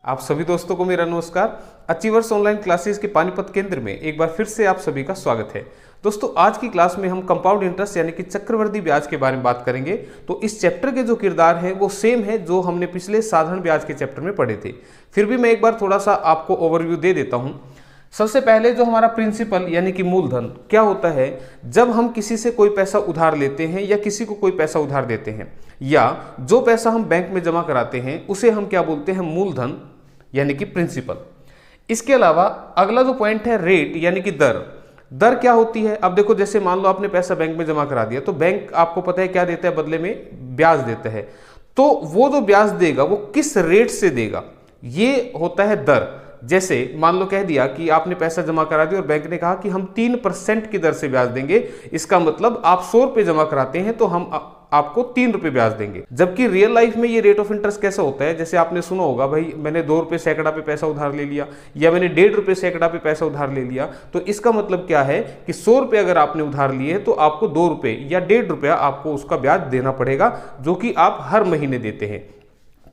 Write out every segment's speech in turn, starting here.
आप सभी दोस्तों को मेरा नमस्कार। अचीवर्स ऑनलाइन क्लासेस के पानीपत केंद्र में एक बार फिर से आप सभी का स्वागत है। दोस्तों, आज की क्लास में हम कंपाउंड इंटरेस्ट यानी कि चक्रवृद्धि ब्याज के बारे में बात करेंगे। तो इस चैप्टर के जो किरदार हैं वो सेम है जो हमने पिछले साधारण ब्याज के चैप्टर में पढ़े थे। फिर भी मैं एक बार थोड़ा सा आपको ओवरव्यू दे देता हूँ। सबसे पहले जो हमारा प्रिंसिपल यानी कि मूलधन क्या होता है, जब हम किसी से कोई पैसा उधार लेते हैं या किसी को कोई पैसा उधार देते हैं या जो पैसा हम बैंक में जमा कराते हैं उसे हम क्या बोलते हैं, मूलधन यानी कि प्रिंसिपल। इसके अलावा अगला जो पॉइंट है रेट यानी कि दर। दर क्या होती है? अब देखो, जैसे मान लो आपने पैसा बैंक में जमा करा दिया तो बैंक आपको पता है क्या देता है, बदले में ब्याज देता है। तो वो जो ब्याज देगा वो किस रेट से देगा, ये होता है दर। जैसे मान लो कह दिया कि आपने पैसा जमा करा दिया और बैंक ने कहा कि हम 3% की दर से ब्याज देंगे। इसका मतलब आप 100 रुपये जमा कराते हैं तो हम आपको 3 रुपये ब्याज देंगे। जबकि रियल लाइफ में ये रेट ऑफ इंटरेस्ट कैसा होता है, जैसे आपने सुना होगा, भाई मैंने 2 रुपये सैकड़ा पे पैसा उधार ले लिया या मैंने 1.5 रुपये सैकड़ा पे पैसा उधार ले लिया। तो इसका मतलब क्या है कि 100 रुपये अगर आपने उधार लिए तो आपको 2 रुपये या 1.5 रुपया आपको उसका ब्याज देना पड़ेगा, जो कि आप हर महीने देते हैं।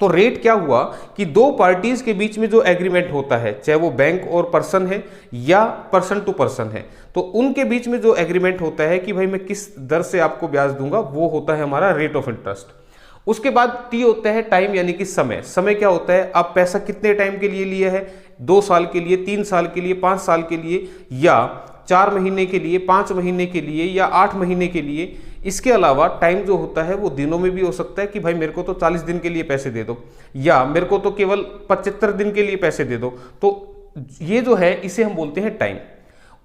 तो रेट क्या हुआ कि दो पार्टीज के बीच में जो एग्रीमेंट होता है, चाहे वो बैंक और पर्सन है या पर्सन टू पर्सन है, तो उनके बीच में जो एग्रीमेंट होता है कि भाई मैं किस दर से आपको ब्याज दूंगा, वो होता है हमारा रेट ऑफ इंटरेस्ट। उसके बाद टी होता है टाइम यानी कि समय। समय क्या होता है, आप पैसा कितने टाइम के लिए लिए है, 2 साल के लिए, 3 साल के लिए, 5 साल के लिए या 4 महीने के लिए, 5 महीने के लिए या 8 महीने के लिए। इसके अलावा टाइम जो होता है वो दिनों में भी हो सकता है कि भाई मेरे को तो 40 दिन के लिए पैसे दे दो या मेरे को तो केवल 75 दिन के लिए पैसे दे दो। तो ये जो है इसे हम बोलते हैं टाइम।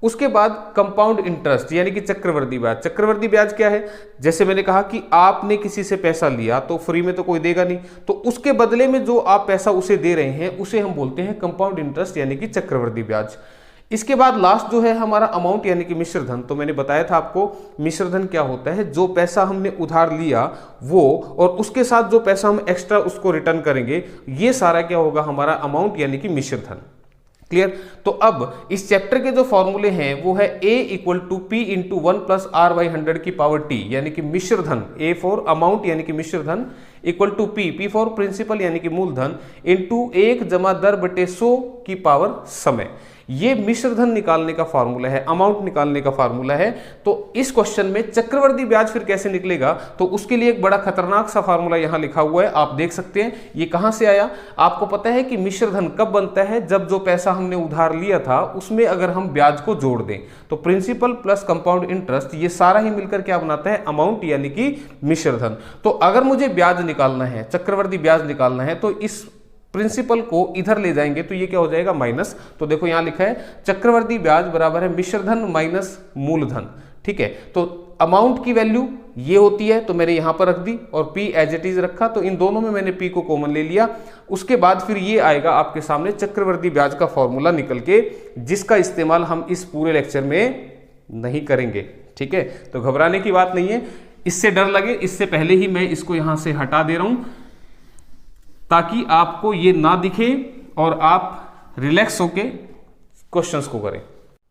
उसके बाद कंपाउंड इंटरेस्ट यानी कि चक्रवृद्धि ब्याज। चक्रवृद्धि ब्याज क्या है, जैसे मैंने कहा कि आपने किसी से पैसा लिया तो फ्री में तो कोई देगा नहीं, तो उसके बदले में जो आप पैसा उसे दे रहे हैं उसे हम बोलते हैं कंपाउंड इंटरेस्ट यानी कि चक्रवृद्धि ब्याज। इसके बाद लास्ट जो है हमारा अमाउंट यानी कि मिश्रधन। तो मैंने बताया था आपको मिश्रधन क्या होता है, जो पैसा हमने उधार लिया वो और उसके साथ जो पैसा हम एक्स्ट्रा उसको रिटर्न करेंगे, ये सारा क्या होगा, हमारा अमाउंट यानी कि मिश्रधन। क्लियर? तो अब इस चैप्टर के जो फॉर्मूले हैं वो है A equal to P into 1 plus R by 100 की पावर T यानी कि मिश्रधन। A फॉर अमाउंट यानी कि मिश्रधन equal to P for principal यानी कि मूलधन इंटू 1 जमा दर बटे 100 की पावर समय। ये मिश्रधन निकालने का फार्मूला है, अमाउंट निकालने का फार्मूला है। तो इस क्वेश्चन में चक्रवृद्धि ब्याज फिर कैसे निकलेगा, तो उसके लिए एक बड़ा खतरनाक सा फार्मूला यहां लिखा हुआ है, आप देख सकते हैं। ये कहां से आया, आपको पता है कि मिश्रधन कब बनता है, जब जो पैसा हमने उधार लिया था उसमें अगर हम ब्याज को जोड़ दें। तो प्रिंसिपल प्लस कंपाउंड इंटरेस्ट ये सारा ही मिलकर क्या बनाता है, अमाउंट यानी कि मिश्रधन। तो अगर मुझे ब्याज निकालना है, चक्रवृद्धि ब्याज निकालना है, तो इस प्रिंसिपल को इधर ले जाएंगे तो ये क्या हो जाएगा, माइनस। तो देखो यहां लिखा है चक्रवृद्धि ब्याज बराबर है मिश्रधन माइनस मूलधन। ठीक है, तो अमाउंट की वैल्यू ये होती है तो मैंने यहां पर रख दी और P एज इट इज रखा, तो इन दोनों में मैंने P को कॉमन ले लिया। उसके बाद फिर ये आएगा आपके सामने चक्रवृद्धि ब्याज का फॉर्मूला निकल के, जिसका इस्तेमाल हम इस पूरे लेक्चर में नहीं करेंगे। ठीक है, तो घबराने की बात नहीं है। इससे डर लगे इससे पहले ही मैं इसको यहां से हटा दे रहा हूं ताकि आपको ये ना दिखे और आप रिलैक्स होके क्वेश्चंस को करें।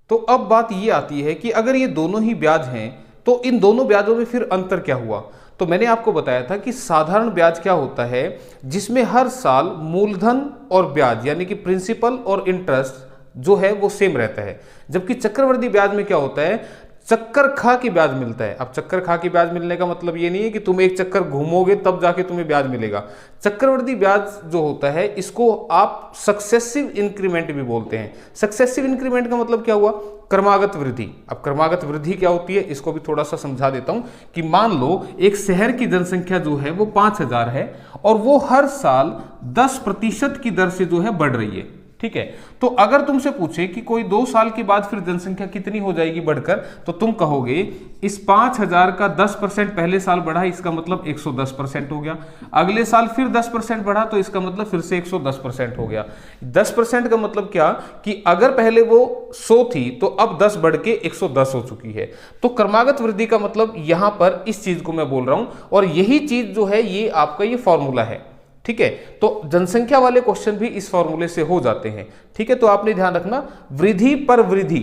तो अब बात ये आती है कि अगर ये दोनों ही ब्याज हैं तो इन दोनों ब्याजों में फिर अंतर क्या हुआ। तो मैंने आपको बताया था कि साधारण ब्याज क्या होता है, जिसमें हर साल मूलधन और ब्याज यानी कि प्रिंसिपल और इंटरेस्ट जो है वो सेम रहता है। जबकि चक्रवृद्धि ब्याज में क्या होता है, चक्कर खा के ब्याज मिलता है। अब चक्कर खा के ब्याज मिलने का मतलब ये नहीं है कि तुम एक चक्कर घूमोगे तब जाके तुम्हें ब्याज मिलेगा। चक्रवृद्धि ब्याज जो होता है इसको आप सक्सेसिव इंक्रीमेंट भी बोलते हैं। सक्सेसिव इंक्रीमेंट का मतलब क्या हुआ, क्रमागत वृद्धि। अब क्रमागत वृद्धि क्या होती है इसको भी थोड़ा सा समझा देता हूं कि मान लो एक शहर की जनसंख्या जो है वो 5000 है और वो हर साल 10% की दर से जो है बढ़ रही है। ठीक है, तो अगर तुमसे पूछे कि कोई 2 साल के बाद फिर जनसंख्या कितनी हो जाएगी बढ़कर, तो तुम कहोगे इस 5000 का 10% पहले साल बढ़ा, इसका मतलब 110% हो गया। अगले साल फिर 10% बढ़ा तो इसका मतलब फिर से 110% हो गया। 10% का मतलब क्या कि अगर पहले वो 100 थी तो अब 10 बढ़ के 110 हो चुकी है। तो क्रमागत वृद्धि का मतलब यहां पर इस चीज को मैं बोल रहा हूं और यही चीज जो है ये आपका ये फॉर्मूला है। ठीक है, तो जनसंख्या वाले क्वेश्चन भी इस फॉर्मूले से हो जाते हैं। ठीक है, तो आपने ध्यान रखना वृद्धि पर वृद्धि।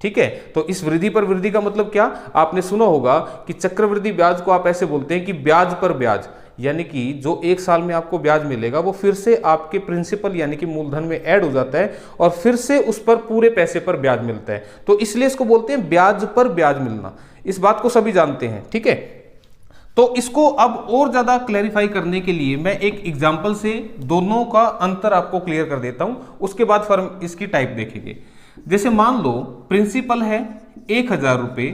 ठीक है, तो इस वृद्धि पर वृद्धि का मतलब क्या, आपने सुना होगा कि चक्रवृद्धि ब्याज को आप ऐसे बोलते हैं कि ब्याज पर ब्याज, यानी कि जो एक साल में आपको ब्याज मिलेगा वो फिर से आपके प्रिंसिपल यानी कि मूलधन में ऐड हो जाता है और फिर से उस पर पूरे पैसे पर ब्याज मिलता है। तो इसलिए इसको बोलते हैं ब्याज पर ब्याज मिलना। इस बात को सभी जानते हैं, ठीक है। तो इसको अब और ज्यादा क्लैरिफाई करने के लिए मैं एक एग्जांपल से दोनों का अंतर आपको क्लियर कर देता हूं, उसके बाद फर्म इसकी टाइप देखेंगे। जैसे मान लो प्रिंसिपल है 1000 रुपये,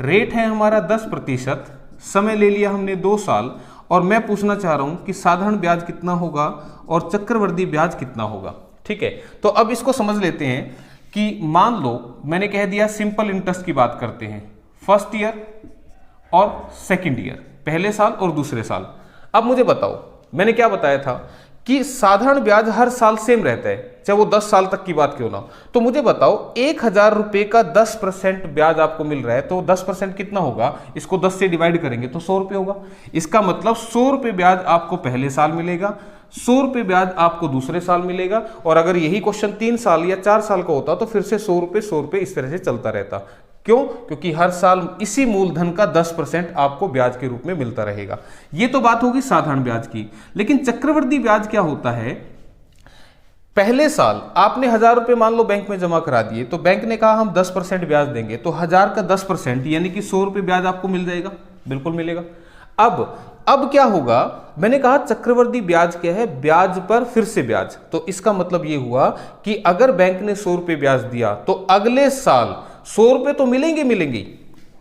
रेट है हमारा 10%, समय ले लिया हमने 2 साल, और मैं पूछना चाह रहा हूं कि साधारण ब्याज कितना होगा और चक्रवृद्धि ब्याज कितना होगा, ठीक है। तो अब इसको समझ लेते हैं कि मान लो मैंने कह दिया सिंपल इंटरेस्ट की बात करते हैं, फर्स्ट ईयर और सेकेंड ईयर, पहले साल और दूसरे साल। अब मुझे बताओ, मैंने क्या बताया था कि साधारण ब्याज हर साल सेम रहता है, चाहे वो 10 साल तक की बात क्यों ना हो। तो मुझे बताओ 1000 रुपये का 10% ब्याज आपको मिल रहा है, तो 10% कितना होगा, इसको 10 से डिवाइड करेंगे तो 100 रुपये होगा। इसका मतलब 100 रुपये ब्याज आपको पहले साल मिलेगा, 100 रुपये ब्याज आपको दूसरे साल मिलेगा, और अगर यही क्वेश्चन 3 साल या 4 साल का होता तो फिर से 100 रुपये इस तरह से चलता रहता। क्यों? क्योंकि हर साल इसी मूलधन का 10% आपको ब्याज के रूप में मिलता रहेगा। ये तो बात होगी साधारण ब्याज की। लेकिन चक्रवृद्धि ब्याज क्या होता है, पहले साल आपने 1000 रुपये मान लो बैंक में जमा करा दिए, तो बैंक ने कहा हम 10% ब्याज देंगे, तो 1000 का 10% यानी कि 100 रुपये ब्याज आपको मिल जाएगा, बिल्कुल मिलेगा। अब क्या होगा, मैंने कहा चक्रवृद्धि ब्याज क्या है, ब्याज पर फिर से ब्याज। तो इसका मतलब ये हुआ कि अगर बैंक ने 100 रुपये ब्याज दिया तो अगले साल 100 रुपये तो मिलेंगे,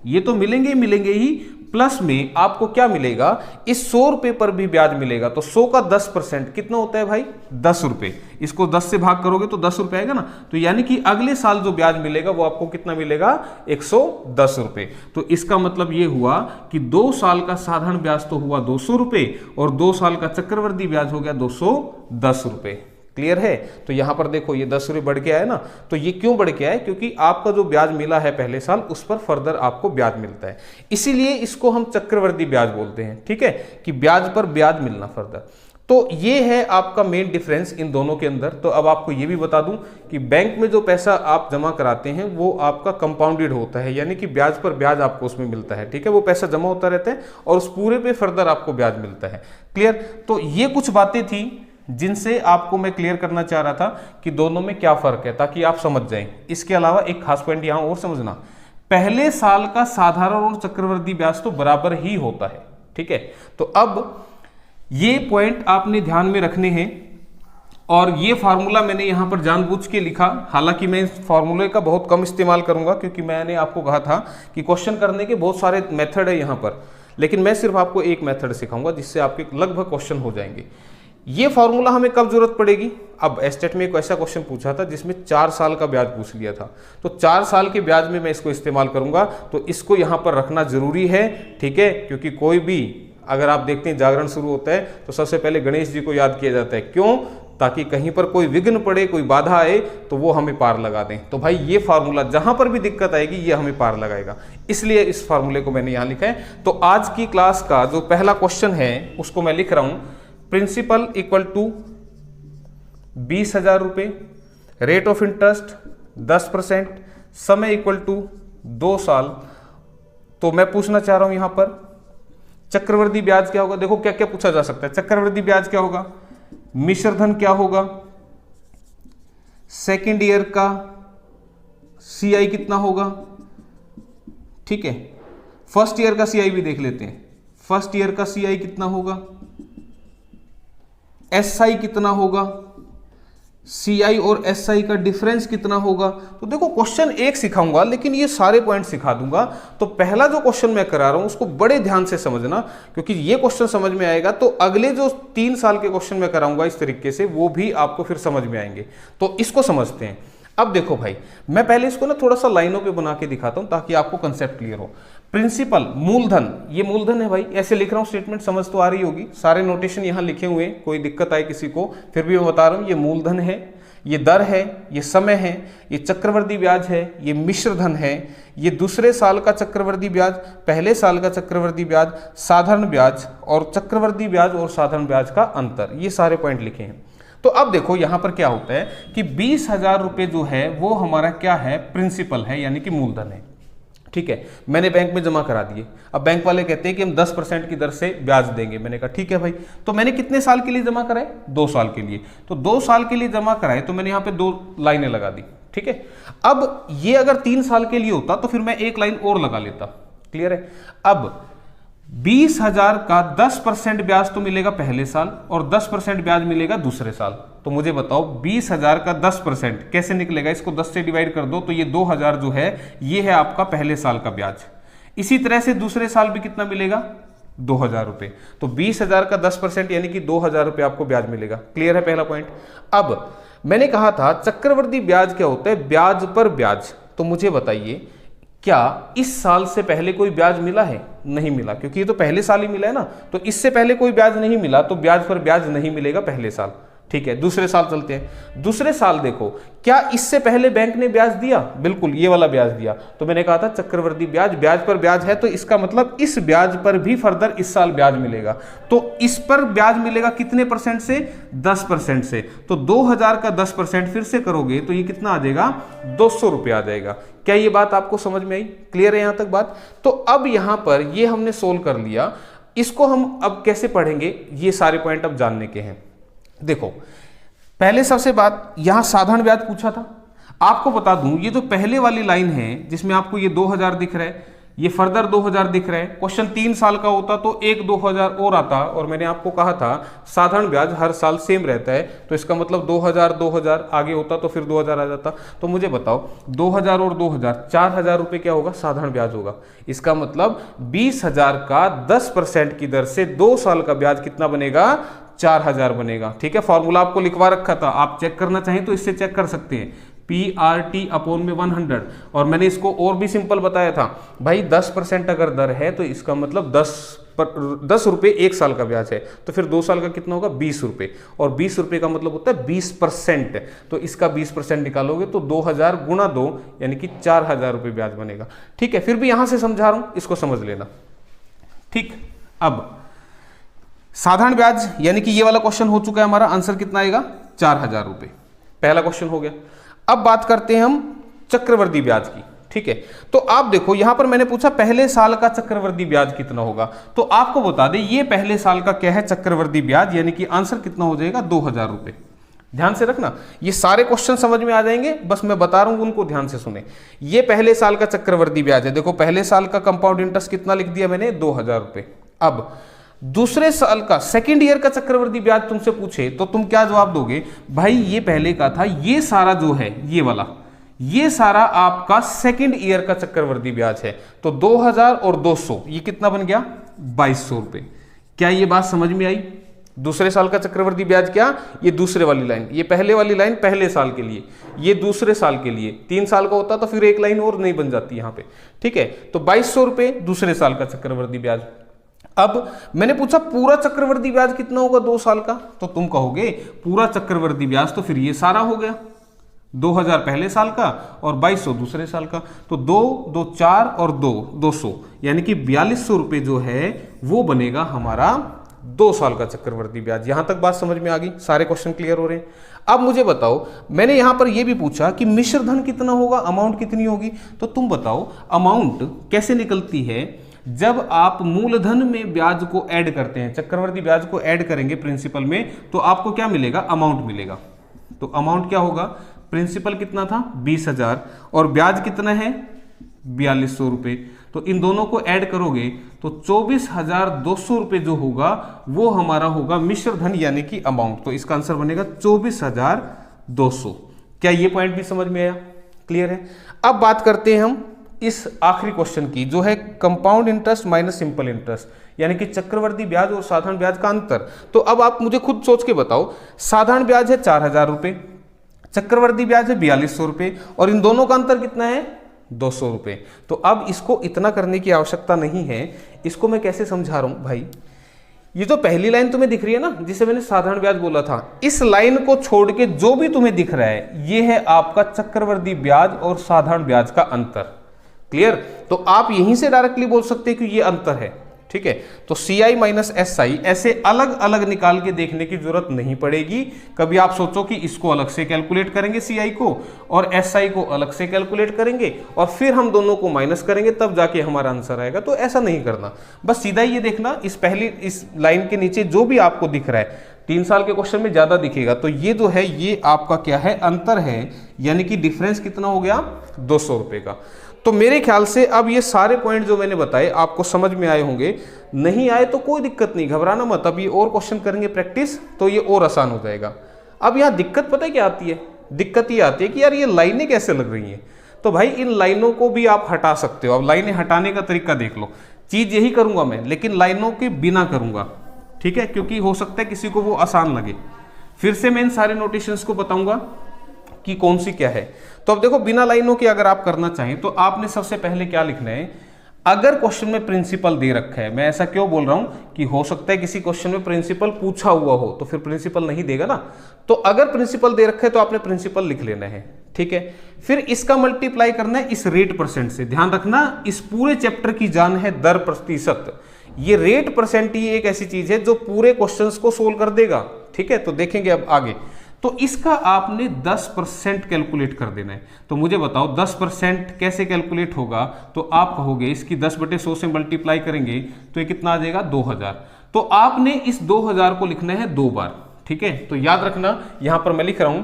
ये तो मिलेंगे ही, प्लस में आपको क्या मिलेगा, इस 100 रुपये पर भी ब्याज मिलेगा। तो 100 का 10% कितना होता है भाई, 10 रुपये। इसको 10 से भाग करोगे तो 10 रुपये आएगा ना, तो यानी कि अगले साल जो ब्याज मिलेगा वो आपको कितना मिलेगा, 110 रुपये। तो इसका मतलब ये हुआ कि 2 साल का साधारण ब्याज तो हुआ 200 रुपये और 2 साल का चक्रवृद्धि ब्याज हो गया 210 रुपये। क्लियर है? तो यहां पर देखो ये 10 रुपये बढ़ के आया ना, तो ये क्यों बढ़ के आया, क्योंकि आपका जो ब्याज मिला है पहले साल उस पर फर्दर आपको ब्याज मिलता है, इसीलिए इसको हम चक्रवृद्धि ब्याज बोलते हैं, ठीक है, कि ब्याज पर ब्याज मिलना फर्दर। तो ये है आपका मेन डिफरेंस इन दोनों के अंदर। तो अब आपको ये भी बता दूं कि बैंक में जो पैसा आप जमा कराते हैं वो आपका कंपाउंडेड होता है, यानी कि ब्याज पर ब्याज आपको उसमें मिलता है, ठीक है, वो पैसा जमा होता रहता है और उस पूरे पे फर्दर आपको ब्याज मिलता है। क्लियर? तो ये कुछ बातें थी जिनसे आपको मैं क्लियर करना चाह रहा था कि दोनों में क्या फर्क है, ताकि आप समझ जाएं। इसके अलावा एक खास पॉइंट यहां और समझना, पहले साल का साधारण और चक्रवृद्धि ब्याज तो बराबर ही होता है, ठीक है। तो अब ये पॉइंट आपने ध्यान में रखने हैं, और ये फार्मूला मैंने यहां पर जानबूझ के लिखा, हालांकि मैं इस फार्मूले का बहुत कम इस्तेमाल करूंगा, क्योंकि मैंने आपको कहा था कि क्वेश्चन करने के बहुत सारे मेथड है यहां पर, लेकिन मैं सिर्फ आपको एक मेथड सिखाऊंगा जिससे आपके लगभग क्वेश्चन हो जाएंगे। ये फॉर्मूला हमें कब जरूरत पड़ेगी, अब एस्टेट में एक ऐसा क्वेश्चन पूछा था जिसमें 4 साल का ब्याज पूछ लिया था, तो 4 साल के ब्याज में मैं इसको इस्तेमाल करूंगा, तो इसको यहां पर रखना जरूरी है, ठीक है। क्योंकि कोई भी अगर आप देखते हैं जागरण शुरू होता है तो सबसे पहले गणेश जी को याद किया जाता है, क्यों, ताकि कहीं पर कोई विघ्न पड़े, कोई बाधा आए तो वो हमें पार लगा दें। तो भाई ये फार्मूला जहां पर भी दिक्कत आएगी ये हमें पार लगाएगा, इसलिए इस फार्मूले को मैंने यहां लिखा है। तो आज की क्लास का जो पहला क्वेश्चन है उसको मैं लिख रहा हूं, प्रिंसिपल इक्वल टू 20,000 रुपये, रेट ऑफ इंटरेस्ट 10%, समय इक्वल टू 2 साल। तो मैं पूछना चाह रहा हूं यहां पर चक्रवृद्धि ब्याज क्या होगा। देखो क्या क्या पूछा जा सकता है, चक्रवृद्धि ब्याज क्या होगा, मिश्रधन क्या होगा, सेकेंड ईयर का सीआई कितना होगा, ठीक है, फर्स्ट ईयर का सीआई भी देख लेते हैं, फर्स्ट ईयर का सीआई कितना होगा, एसआई कितना होगा, सीआई और एसआई का डिफरेंस कितना होगा। तो देखो क्वेश्चन एक सिखाऊंगा लेकिन ये सारे पॉइंट सिखा दूंगा। तो पहला जो क्वेश्चन मैं करा रहा हूं उसको बड़े ध्यान से समझना, क्योंकि ये क्वेश्चन समझ में आएगा तो अगले जो 3 साल के क्वेश्चन मैं कराऊंगा इस तरीके से वो भी आपको फिर समझ में आएंगे। तो इसको समझते हैं। अब देखो भाई, मैं पहले इसको ना थोड़ा सा लाइनों पे बना के दिखाता हूं ताकि आपको कंसेप्ट क्लियर हो। प्रिंसिपल मूलधन, ये मूलधन है भाई, ऐसे लिख रहा हूं, स्टेटमेंट समझ तो आ रही होगी, सारे नोटेशन यहां लिखे हुए हैं, कोई दिक्कत आए किसी को फिर भी मैं बता रहा हूं, ये मूलधन है, ये दर है, ये समय है, ये चक्रवृद्धि ब्याज है, ये मिश्रधन है, ये दूसरे साल का चक्रवृद्धि ब्याज, पहले साल का चक्रवृद्धि ब्याज, साधारण ब्याज और चक्रवृद्धि ब्याज और साधारण ब्याज का अंतर, ये सारे पॉइंट लिखे हैं। तो अब देखो यहां पर क्या होता है कि 20,000 रुपये जो है वो हमारा क्या है, प्रिंसिपल है, यानी कि मूलधन है, ठीक है, मैंने बैंक में जमा करा दिए। अब बैंक वाले कहते हैं कि हम 10% की दर से ब्याज देंगे। मैंने कहा ठीक है भाई। तो मैंने कितने साल के लिए जमा कराए? 2 साल के लिए। तो 2 साल के लिए जमा कराए तो मैंने यहाँ पे 2 लाइनें लगा दी। ठीक है, अब ये अगर 3 साल के लिए होता तो फिर मैं 1 लाइन और लगा लेता। क्लियर है? अब 20,000 का 10% ब्याज तो मिलेगा पहले साल और 10% ब्याज मिलेगा दूसरे साल। तो मुझे बताओ 20,000 का 10% कैसे निकलेगा? इसको 10 से डिवाइड कर दो तो ये 2,000 जो है ये है आपका पहले साल का ब्याज। इसी तरह से दूसरे साल भी कितना मिलेगा? 2,000 रुपए। तो 20,000 का 10% यानी कि 2,000 रुपए आपको ब्याज मिलेगा। क्लियर है पहला पॉइंट? अब मैंने कहा था चक्रवृद्धि ब्याज क्या होता है? ब्याज पर ब्याज। तो मुझे बताइए क्या इस साल से पहले कोई ब्याज मिला है? नहीं मिला, क्योंकि ये तो पहले साल ही मिला है ना। तो इससे पहले कोई ब्याज नहीं मिला तो ब्याज पर ब्याज नहीं मिलेगा पहले साल। ठीक है, दूसरे साल चलते हैं। दूसरे साल देखो, क्या इससे पहले बैंक ने ब्याज दिया? बिल्कुल, ये वाला ब्याज दिया। तो मैंने कहा था चक्रवृद्धि ब्याज, ब्याज पर ब्याज है तो इसका मतलब इस ब्याज पर भी फर्दर इस साल ब्याज मिलेगा। तो इस पर ब्याज मिलेगा कितने परसेंट से? 10% से। तो 2,000 का 10% फिर से करोगे तो ये कितना आ जाएगा? 200 रुपये आ जाएगा। क्या ये बात आपको समझ में आई? क्लियर है यहां तक बात? तो अब यहां पर ये हमने सोल्व कर लिया। इसको हम अब कैसे पढ़ेंगे? ये सारे पॉइंट अब जानने के हैं। देखो, पहले सबसे बात, यहां साधारण ब्याज पूछा था। आपको बता दूं, ये जो पहले वाली लाइन है जिसमें आपको ये 2,000 दिख रहा है, ये फर्दर 2,000 दिख रहा है। क्वेश्चन 3 साल का होता तो एक 2,000 और आता, और मैंने आपको कहा था साधारण ब्याज हर साल सेम रहता है। तो इसका मतलब 2,000 आगे होता तो फिर 2,000 आ जाता। तो मुझे बताओ 2,000 और 2,000 4,000 रुपये क्या होगा? साधारण ब्याज होगा। इसका मतलब 20,000 का 10% की दर से 2 साल का ब्याज कितना बनेगा? 4,000 बनेगा। ठीक है, फॉर्मूला आपको लिखवा रखा था, आप चेक करना चाहें तो इससे चेक कर सकते हैं। PRT/100। और मैंने इसको और भी सिंपल बताया था भाई, 10% अगर दर है तो इसका मतलब 10 रुपये 1 साल का ब्याज है। तो फिर 2 साल का कितना होगा? 20 रुपये। और 20 रुपये का मतलब होता है 20%। तो इसका 20% निकालोगे तो 2,000 गुणा 2 यानी कि 4,000 रुपये ब्याज बनेगा। ठीक है, फिर भी यहां से समझा रहा हूं, इसको समझ लेना। ठीक, अब साधारण ब्याज यानी कि ये वाला क्वेश्चन हो चुका है हमारा। आंसर कितना आएगा? 4,000 रुपये। पहला क्वेश्चन हो गया। अब बात करते हैं हम चक्रवृद्धि ब्याज की। ठीक है, तो आप देखो यहां पर मैंने पूछा पहले साल का चक्रवृद्धि ब्याज कितना होगा। तो आपको बता दें ये पहले साल का क्या है? चक्रवृद्धि ब्याज, यानी कि आंसर कितना हो जाएगा? 2,000 रुपये। ध्यान से रखना, ये सारे क्वेश्चन समझ में आ जाएंगे, बस मैं बता रहा हूं उनको ध्यान से सुने। ये पहले साल का चक्रवृद्धि ब्याज है। देखो पहले साल का कंपाउंड इंटरेस्ट कितना लिख दिया मैंने? 2,000 रुपये। अब दूसरे साल का सेकंड ईयर का चक्रवृद्धि ब्याज तुमसे पूछे तो तुम क्या जवाब दोगे? भाई ये पहले का था, ये सारा जो है ये वाला, ये सारा आपका सेकंड ईयर का चक्रवृद्धि ब्याज है। तो 2,000 और 200 ये कितना बन गया? 2,200 रुपए। क्या ये बात समझ में आई? दूसरे साल का चक्रवृद्धि ब्याज क्या? ये दूसरे वाली लाइन, ये पहले वाली लाइन पहले साल के लिए, ये दूसरे साल के लिए। 3 साल का होता तो फिर एक लाइन और नहीं बन जाती यहां पे। ठीक है, तो 2,200 रुपए दूसरे साल का चक्रवृद्धि ब्याज। अब मैंने पूछा पूरा चक्रवृद्धि ब्याज कितना होगा 2 साल का? तो तुम कहोगे पूरा चक्रवृद्धि ब्याज तो फिर ये सारा हो गया, 2,000 पहले साल का और 2,200 दूसरे साल का। तो 2, 2, 4 और 2, 200 यानी कि 4,200 रुपये जो है वो बनेगा हमारा 2 साल का चक्रवृद्धि ब्याज। यहां तक बात समझ में आ गई? सारे क्वेश्चन क्लियर हो रहे हैं? अब मुझे बताओ, मैंने यहां पर यह भी पूछा कि मिश्र धन कितना होगा, अमाउंट कितनी होगी। तो तुम बताओ अमाउंट कैसे निकलती है? जब आप मूलधन में ब्याज को ऐड करते हैं, चक्रवृद्धि ब्याज को ऐड करेंगे प्रिंसिपल में, तो आपको क्या मिलेगा? अमाउंट मिलेगा। तो अमाउंट क्या होगा? प्रिंसिपल कितना था? 20,000 और ब्याज कितना है? 4,200 रुपये। तो इन दोनों को ऐड करोगे तो 24,200 रुपये जो होगा वो हमारा होगा मिश्र धन यानी कि अमाउंट। तो इसका आंसर बनेगा 24,200। क्या ये पॉइंट भी समझ में आया? क्लियर है? अब बात करते हैं हम इस आखिरी क्वेश्चन की, जो है compound interest minus simple interest, यानी कि चक्रवृद्धि ब्याज और साधारण ब्याज का अंतर। तो अब आप मुझे खुद सोच के बताओ, साधारण ब्याज है 4,000 रुपये, चक्रवृद्धि ब्याज है 4,200 रुपये, और इन दोनों का अंतर कितना है? 200 रुपये। तो अब इसको इतना करने की आवश्यकता नहीं है। इसको मैं कैसे समझा रहा हूं भाई? ये जो पहली लाइन तुम्हें दिख रही है ना, जिसे मैंने साधारण ब्याज बोला था, इस लाइन को छोड़ के जो भी तुम्हें दिख रहा है ये है आपका चक्रवृद्धि ब्याज और साधारण ब्याज का अंतर। क्लियर? तो आप यहीं से डायरेक्टली बोल सकते हैं कि ये अंतर है। ठीक है। तो CI माइनस SI ऐसे अलग अलग निकाल के देखने की जरूरत नहीं पड़ेगी। कभी आप सोचो कि इसको अलग से कैलकुलेट करेंगे CI को और SI को अलग से कैलकुलेट करेंगे और फिर हम दोनों को माइनस करेंगे तब जाके हमारा आंसर आएगा, तो ऐसा नहीं करना। बस सीधा ये देखना, इस लाइन के नीचे जो भी आपको दिख रहा है 3 साल के क्वेश्चन में ज्यादा दिखेगा, तो ये जो है ये आपका क्या है, अंतर है, यानी कि डिफरेंस कितना हो गया, 200 रुपए का। तो मेरे ख्याल से अब ये सारे पॉइंट जो मैंने बताए आपको समझ में आए होंगे। नहीं आए तो कोई दिक्कत नहीं, घबराना मत, अब ये और क्वेश्चन करेंगे प्रैक्टिस तो ये और आसान हो जाएगा। अब यहाँ दिक्कत पता है क्या आती है, दिक्कत ये आती है कि यार ये लाइनें कैसे लग रही हैं। तो भाई इन लाइनों को भी आप हटा सकते हो। अब लाइनें हटाने का तरीका देख लो, चीज यही करूंगा मैं, लेकिन लाइनों के बिना करूंगा, ठीक है, क्योंकि हो सकता है किसी को वो आसान लगे। फिर से मैं इन सारे नोटेशंस को बताऊंगा कि कौन सी क्या है। तो अब देखो, बिना लाइनों के अगर आप करना चाहें तो आपने सबसे पहले क्या लिखना है, अगर क्वेश्चन में प्रिंसिपल दे रखा है, मैं ऐसा क्यों बोल रहा हूं कि हो सकता है किसी क्वेश्चन में प्रिंसिपल पूछा हुआ हो तो फिर प्रिंसिपल नहीं देगा ना, तो अगर प्रिंसिपल दे रखा है तो आपने प्रिंसिपल लिख लेना है, ठीक है। फिर इसका मल्टीप्लाई करना है इस रेट परसेंट से। ध्यान रखना, इस पूरे चैप्टर की जान है दर प्रतिशत। ये रेट परसेंट ही एक ऐसी चीज है जो पूरे क्वेश्चंस को सोल्व कर देगा, ठीक है। तो देखेंगे अब आगे, तो इसका आपने 10% कैलकुलेट कर देना है। तो मुझे बताओ 10% कैसे कैलकुलेट होगा, तो आप कहोगे इसकी 10/100 से मल्टीप्लाई करेंगे तो ये कितना आ जाएगा, 2000। तो आपने इस 2000 को लिखना है 2 बार, ठीक है। तो याद रखना, यहां पर मैं लिख रहा हूं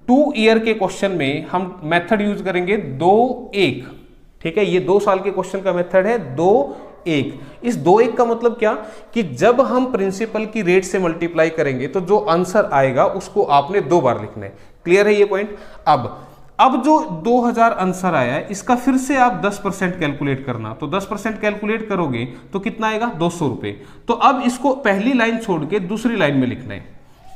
2 ईयर के क्वेश्चन में हम मेथड यूज करेंगे 2-1, ठीक है। ये 2 साल के क्वेश्चन का मेथड है 2-1। इस 2-1 का मतलब क्या, कि जब हम प्रिंसिपल की रेट से मल्टीप्लाई करेंगे तो जो आंसर आएगा उसको आपने 2 बार लिखना है। क्लियर है ये पॉइंट। अब जो 2000 आंसर आया है इसका फिर से आप 10% कैलकुलेट करना, तो 10% कैलकुलेट करोगे तो कितना आएगा, 200 रुपए। तो अब इसको पहली लाइन छोड़ के दूसरी लाइन में लिखना है।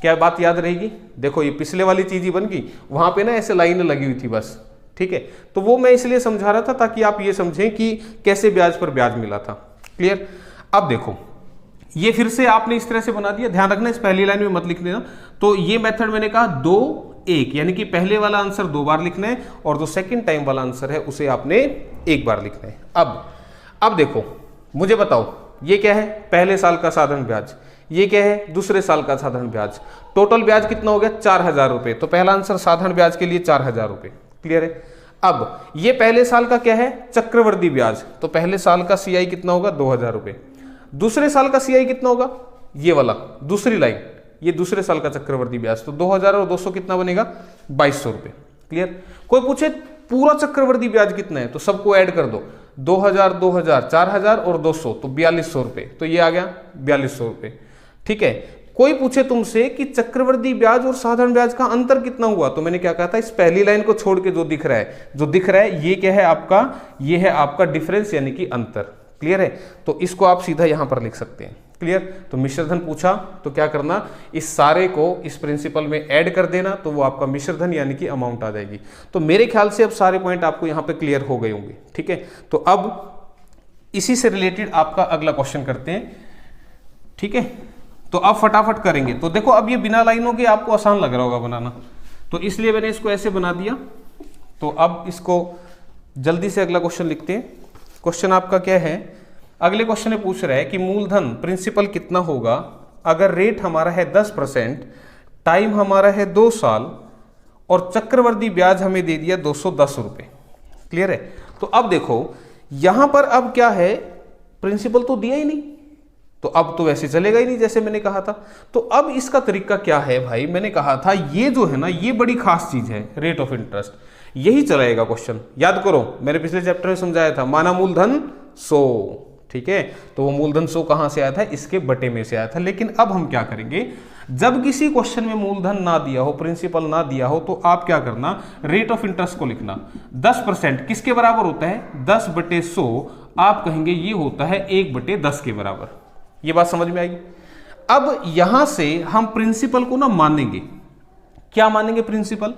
क्या बात याद रहेगी, देखो ये पिछले वाली चीज ही बन गई, वहां पे ना ऐसे लाइनें लगी हुई थी बस, ठीक है। तो वो मैं इसलिए समझा रहा था ताकि आप ये समझें कि कैसे ब्याज पर ब्याज मिला था। क्लियर। अब देखो, ये फिर से आपने इस तरह से बना दिया, ध्यान रखना इस पहली लाइन में मत लिख देना। तो ये मेथड मैंने कहा 2-1, यानी कि पहले वाला आंसर 2 बार लिखना है और जो सेकंड टाइम वाला आंसर है उसे आपने 1 बार लिखना है। अब देखो, मुझे बताओ ये क्या है, पहले साल का साधारण ब्याज, ये क्या है, दूसरे साल का साधारण ब्याज। टोटल ब्याज कितना हो गया, 4000 रुपए। तो पहला आंसर साधारण ब्याज के लिए 4000 रुपए। क्लियर है। अब ये पहले साल का क्या है, चक्रवर्ती ब्याज। तो पहले साल का CI कितना होगा, 2000 रुपए। दूसरे साल का CI कितना होगा, ये वाला दूसरी लाइन, ये दूसरे साल का चक्रवर्ती ब्याज। तो 2000 और 200 कितना बनेगा, 2200 रुपए। क्लियर। कोई पूछे पूरा चक्रवर्ती ब्याज कितना है, तो सबको ऐड कर दो, 2000 2000 4000 और 200 तो 4200 रुपए। तो ये आ गया 4200 रुपए, ठीक है। कोई पूछे तुमसे कि चक्रवर्ती ब्याज और साधारण ब्याज का अंतर कितना हुआ, तो मैंने क्या कहा था, इस पहली लाइन को छोड़ के जो दिख रहा है ये क्या है आपका, ये है आपका डिफरेंस यानी कि अंतर। क्लियर है। तो इसको आप सीधा यहां पर लिख सकते हैं। क्लियर। तो मिश्रधन पूछा तो क्या करना, इस सारे को इस प्रिंसिपल में ऐड कर देना, तो वो आपका मिश्रधन यानी कि अमाउंट आ जाएगी। तो मेरे ख्याल से अब सारे पॉइंट आपको यहां पे क्लियर हो गए होंगे, ठीक है। तो अब इसी से रिलेटेड आपका अगला क्वेश्चन करते हैं, ठीक है। तो अब फटाफट करेंगे। तो देखो, अब ये बिना लाइनों के आपको आसान लग रहा होगा बनाना, तो इसलिए मैंने इसको ऐसे बना दिया। तो अब इसको जल्दी से अगला क्वेश्चन लिखते हैं। क्वेश्चन आपका क्या है, अगले क्वेश्चन में पूछ रहा है कि मूलधन प्रिंसिपल कितना होगा अगर रेट हमारा है 10%, टाइम हमारा है 2 साल और चक्रवर्ती ब्याज हमें दे दिया 210 रुपए। क्लियर है। तो अब देखो यहां पर अब क्या है, प्रिंसिपल तो दिया ही नहीं, तो अब तो वैसे चलेगा ही नहीं जैसे मैंने कहा था। तो अब इसका तरीका क्या है भाई, मैंने कहा था ये जो है ना, ये बड़ी खास चीज है, रेट ऑफ इंटरेस्ट, यही चलाएगा क्वेश्चन। याद करो मैंने पिछले चैप्टर में समझाया था, माना मूलधन 100, ठीक है। तो वो मूलधन 100 कहां से आया था, इसके बटे में से आया था। लेकिन अब हम क्या करेंगे, जब किसी क्वेश्चन में मूलधन ना दिया हो, प्रिंसिपल ना दिया हो, तो आप क्या करना, रेट ऑफ इंटरेस्ट को लिखना। 10% किसके बराबर होता है, 10/100। आप कहेंगे ये होता है 1/10 के बराबर। ये बात समझ में आएगी। अब यहां से हम प्रिंसिपल को ना मानेंगे, क्या मानेंगे, प्रिंसिपल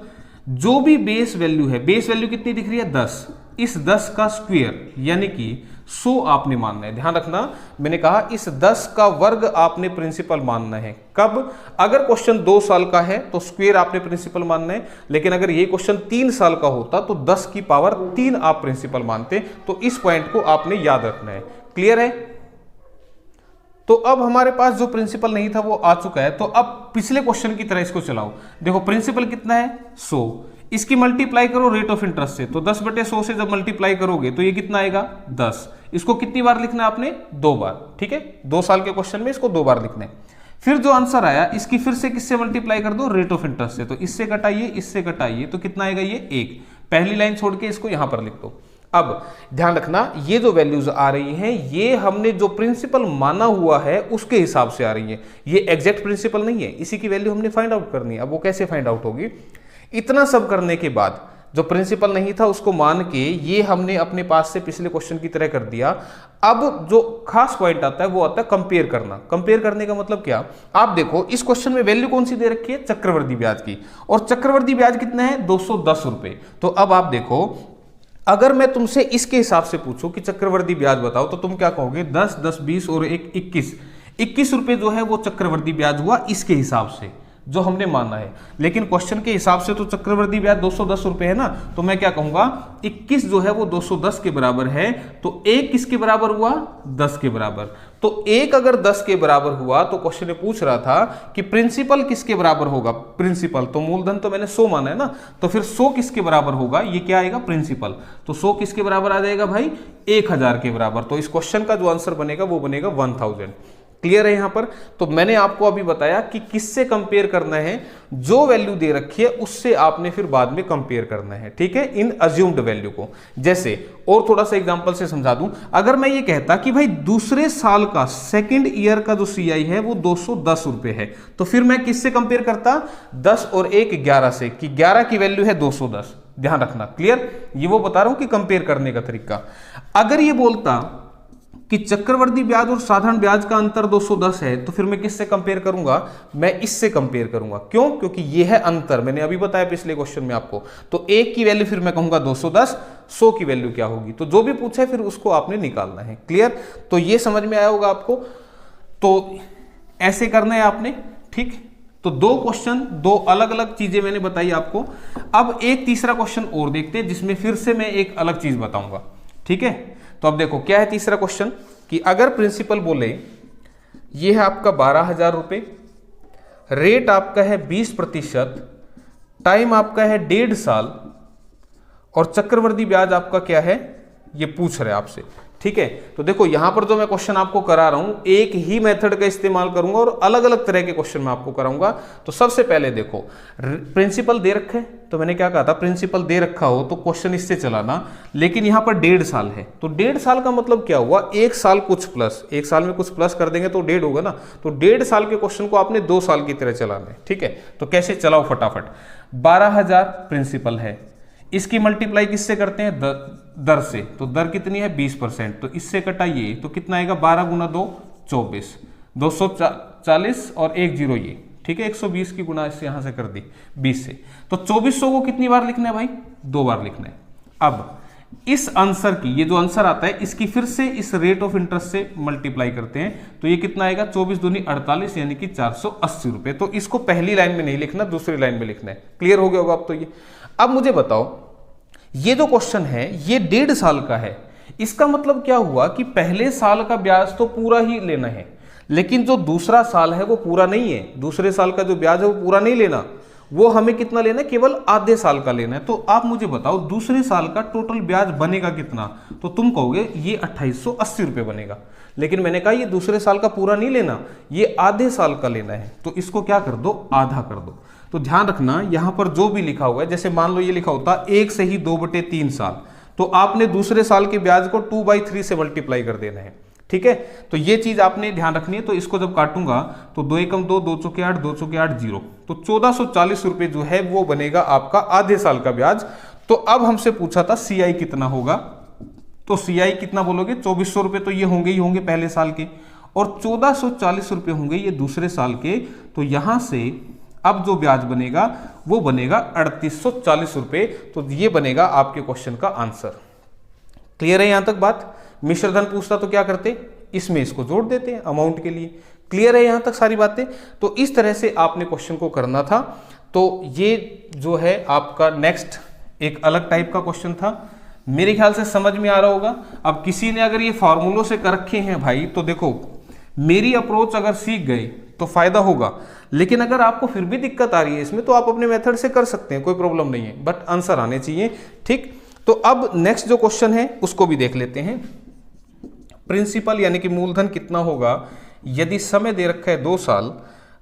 जो भी बेस वैल्यू है, बेस वैल्यू कितनी दिख रही है, 10, इस 10 का स्क्वायर यानी कि 100 आपने मानना है। ध्यान रखना, मैंने कहा इस 10 का वर्ग आपने प्रिंसिपल मानना है। कब, अगर क्वेश्चन 2 साल का है तो स्क्वायर आपने प्रिंसिपल मानना है, लेकिन अगर ये क्वेश्चन 3 साल का होता तो 10 की पावर 3 आप प्रिंसिपल मानते। तो इस पॉइंट को आपने याद रखना है। क्लियर है। तो अब हमारे पास जो प्रिंसिपल नहीं था वो आ चुका है। तो अब पिछले क्वेश्चन की तरह इसको चलाओ। देखो प्रिंसिपल कितना है 100, इसकी मल्टीप्लाई करो रेट ऑफ इंटरेस्ट से, तो 10/100 से जब मल्टीप्लाई करोगे तो ये कितना आएगा 10। इसको कितनी बार लिखना है आपने 2 बार, ठीक है, 2 साल के क्वेश्चन में इसको 2 बार लिखना है। फिर जो आंसर आया इसकी फिर से किससे मल्टीप्लाई कर दो, रेट ऑफ इंटरेस्ट से, तो इससे घटाइए इससे घटाइए तो कितना आएगा ये 1। पहली लाइन छोड़ के इसको यहां पर लिख दो। अब ध्यान रखना ये जो वैल्यूज आ रही हैं ये हमने जो प्रिंसिपल माना हुआ है उसके हिसाब से आ रही है, ये एग्जैक्ट प्रिंसिपल नहीं है, इसी की वैल्यू हमने फाइंड आउट करनी है। अब वो कैसे फाइंड आउट होगी, इतना सब करने के बाद जो प्रिंसिपल नहीं था उसको मान के ये हमने अपने पास से पिछले क्वेश्चन की तरह कर दिया। अब जो खास पॉइंट आता है वो आता है कंपेयर करना। कंपेयर करने का मतलब क्या, आप देखो इस क्वेश्चन में वैल्यू कौन सी दे रखी है, चक्रवृद्धि ब्याज की, और चक्रवृद्धि ब्याज कितना है 210 रुपए। तो अब आप देखो अगर मैं तुमसे इसके हिसाब से पूछूं कि चक्रवृद्धि ब्याज बताओ तो तुम क्या कहोगे, 10, 10, 20 और 1, 21 रुपए जो है वो चक्रवृद्धि ब्याज हुआ इसके हिसाब से जो हमने माना है। लेकिन क्वेश्चन के हिसाब से तो चक्रवृद्धि ब्याज 210 रुपए है ना, तो मैं क्या कहूंगा 21 जो है वो 210 के बराबर है, तो 1 किसके बराबर हुआ 10 के बराबर। तो 1 अगर 10 के बराबर हुआ तो क्वेश्चन में पूछ रहा था कि प्रिंसिपल किसके बराबर होगा, प्रिंसिपल तो मूलधन तो मैंने 100 माना है ना, तो फिर 100 किसके बराबर होगा, ये क्या आएगा प्रिंसिपल, तो 100 किसके बराबर आ जाएगा भाई 1000 के बराबर। तो इस क्वेश्चन का जो आंसर बनेगा वो बनेगा 1000। क्लियर है यहां पर। तो मैंने आपको अभी बताया कि किससे कंपेयर करना है, जो वैल्यू दे रखी है उससे आपने फिर बाद में कंपेयर करना है, ठीक है, इन अज्यूम्ड वैल्यू को। जैसे और थोड़ा सा एग्जांपल से समझा दूं, अगर मैं ये कहता कि भाई दूसरे साल का सेकंड ईयर का जो सीआई है वो 210 रुपए है, तो फिर मैं किससे कंपेयर करता 10 और 1 11 से, कि 11 की वैल्यू है 210। ध्यान रखना, क्लियर, ये वो बता रहा हूं कि कंपेयर करने का तरीका। अगर ये बोलता कि चक्रवृद्धि ब्याज और साधारण ब्याज का अंतर 210 है, तो फिर मैं किससे कंपेयर करूंगा, मैं इससे कंपेयर करूंगा। क्यों, क्योंकि ये है अंतर, मैंने अभी बताया पिछले क्वेश्चन में आपको। तो 1 की वैल्यू फिर मैं कहूंगा 210, 100 की वैल्यू क्या होगी, तो जो भी पूछा है फिर उसको आपने निकालना है। क्लियर, तो ये समझ में आया होगा आपको। तो ऐसे करना है आपने, ठीक। तो 2 क्वेश्चन, 2 अलग अलग चीजें मैंने बताई आपको। अब एक तीसरा क्वेश्चन और देखते हैं जिसमें फिर से मैं एक अलग चीज बताऊंगा, ठीक है। तो अब देखो क्या है तीसरा क्वेश्चन, कि अगर प्रिंसिपल बोले ये है आपका 12,000 रुपए, रेट आपका है 20%, टाइम आपका है 1.5 साल, और चक्रवृद्धि ब्याज आपका क्या है ये पूछ रहे आपसे, ठीक है। तो देखो यहां पर जो मैं क्वेश्चन आपको करा रहा हूं एक ही मेथड का इस्तेमाल करूंगा और अलग अलग तरह के क्वेश्चन मैं आपको कराऊंगा। तो सबसे पहले देखो प्रिंसिपल दे रखे, तो मैंने क्या कहा था, प्रिंसिपल दे रखा हो तो क्वेश्चन इससे चलाना, लेकिन यहां पर 1.5 साल है, तो 1.5 साल का मतलब क्या हुआ, 1 साल कुछ प्लस, 1 साल में कुछ प्लस कर देंगे तो 1.5 होगा ना, तो 1.5 साल के क्वेश्चन को आपने 2 साल की तरह चलाना है, ठीक है। तो कैसे चलाओ फटाफट, 12,000 प्रिंसिपल है, इसकी मल्टीप्लाई किससे करते हैं दर से, तो दर कितनी है 20%, तो इससे कटाइए तो कितना आएगा 12 गुना 2 24, 240 और 1 0 ये, ठीक है, 120 की गुना इससे यहां से कर दी 20 से, तो 2400 को कितनी बार लिखना है भाई 2 बार लिखना है। अब इस आंसर की, ये जो आंसर आता है इसकी फिर से इस रेट ऑफ इंटरेस्ट से मल्टीप्लाई करते हैं, तो ये कितना आएगा 24 दूनी 48 यानी कि 480 रुपए। तो इसको पहली लाइन में नहीं लिखना, दूसरी लाइन में लिखना है। क्लियर हो गया होगा अब तो ये। अब मुझे बताओ ये जो क्वेश्चन है ये 1.5 साल का है, इसका मतलब क्या हुआ कि पहले साल का ब्याज तो पूरा ही लेना है, लेकिन जो दूसरा साल है वो पूरा नहीं है, दूसरे साल का जो ब्याज है वो पूरा नहीं लेना, वो हमें कितना लेना है, केवल आधे साल का लेना है। तो आप मुझे बताओ दूसरे साल का टोटल ब्याज बनेगा कितना, तो तुम कहोगे ये 2880 रुपए बनेगा, लेकिन मैंने कहा ये दूसरे साल का पूरा नहीं लेना, ये आधे साल का लेना है, तो इसको क्या कर दो आधा कर दो। तो ध्यान रखना यहां पर जो भी लिखा हुआ है, जैसे मान लो ये लिखा होता 1 से ही 2/3 साल, तो आपने दूसरे साल के ब्याज को 2/3 से मल्टीप्लाई कर देना है, ठीक है। तो ये चीज आपने ध्यान रखनी है। तो इसको जब काटूंगा तो 2 एकम 2, 2 चौके 8, 2 चौके 8 0, तो 1440 रुपए जो है वो बनेगा आपका आधे साल का ब्याज। तो अब हमसे पूछा था सीआई कितना होगा, तो सीआई कितना बोलोगे 2400 रुपए तो ये होंगे ही होंगे पहले साल के, और 1440 रुपए होंगे ये दूसरे साल के। तो यहां से अब जो ब्याज बनेगा वो बनेगा 3840 रुपए। तो ये बनेगा आपके क्वेश्चन का आंसर। क्लियर है यहां तक बात। मिश्रधन पूछता तो क्या करते, इसमें इसको जोड़ देते हैं अमाउंट के लिए। क्लियर है यहां तक सारी बातें। तो इस तरह से आपने क्वेश्चन को करना था। तो ये जो है आपका नेक्स्ट एक अलग टाइप का क्वेश्चन था, मेरे ख्याल से समझ में आ रहा होगा। अब किसी ने अगर ये फॉर्मूलों से कर रखे हैं भाई, तो देखो मेरी अप्रोच अगर सीख गए तो फायदा होगा, लेकिन अगर आपको फिर भी दिक्कत आ रही है इसमें तो आप अपने मेथड से कर सकते हैं, कोई प्रॉब्लम नहीं है, बट आंसर आने चाहिए। ठीक, तो अब नेक्स्ट जो क्वेश्चन है उसको भी देख लेते हैं। प्रिंसिपल यानी कि मूलधन कितना होगा यदि समय दे रखा है 2 साल,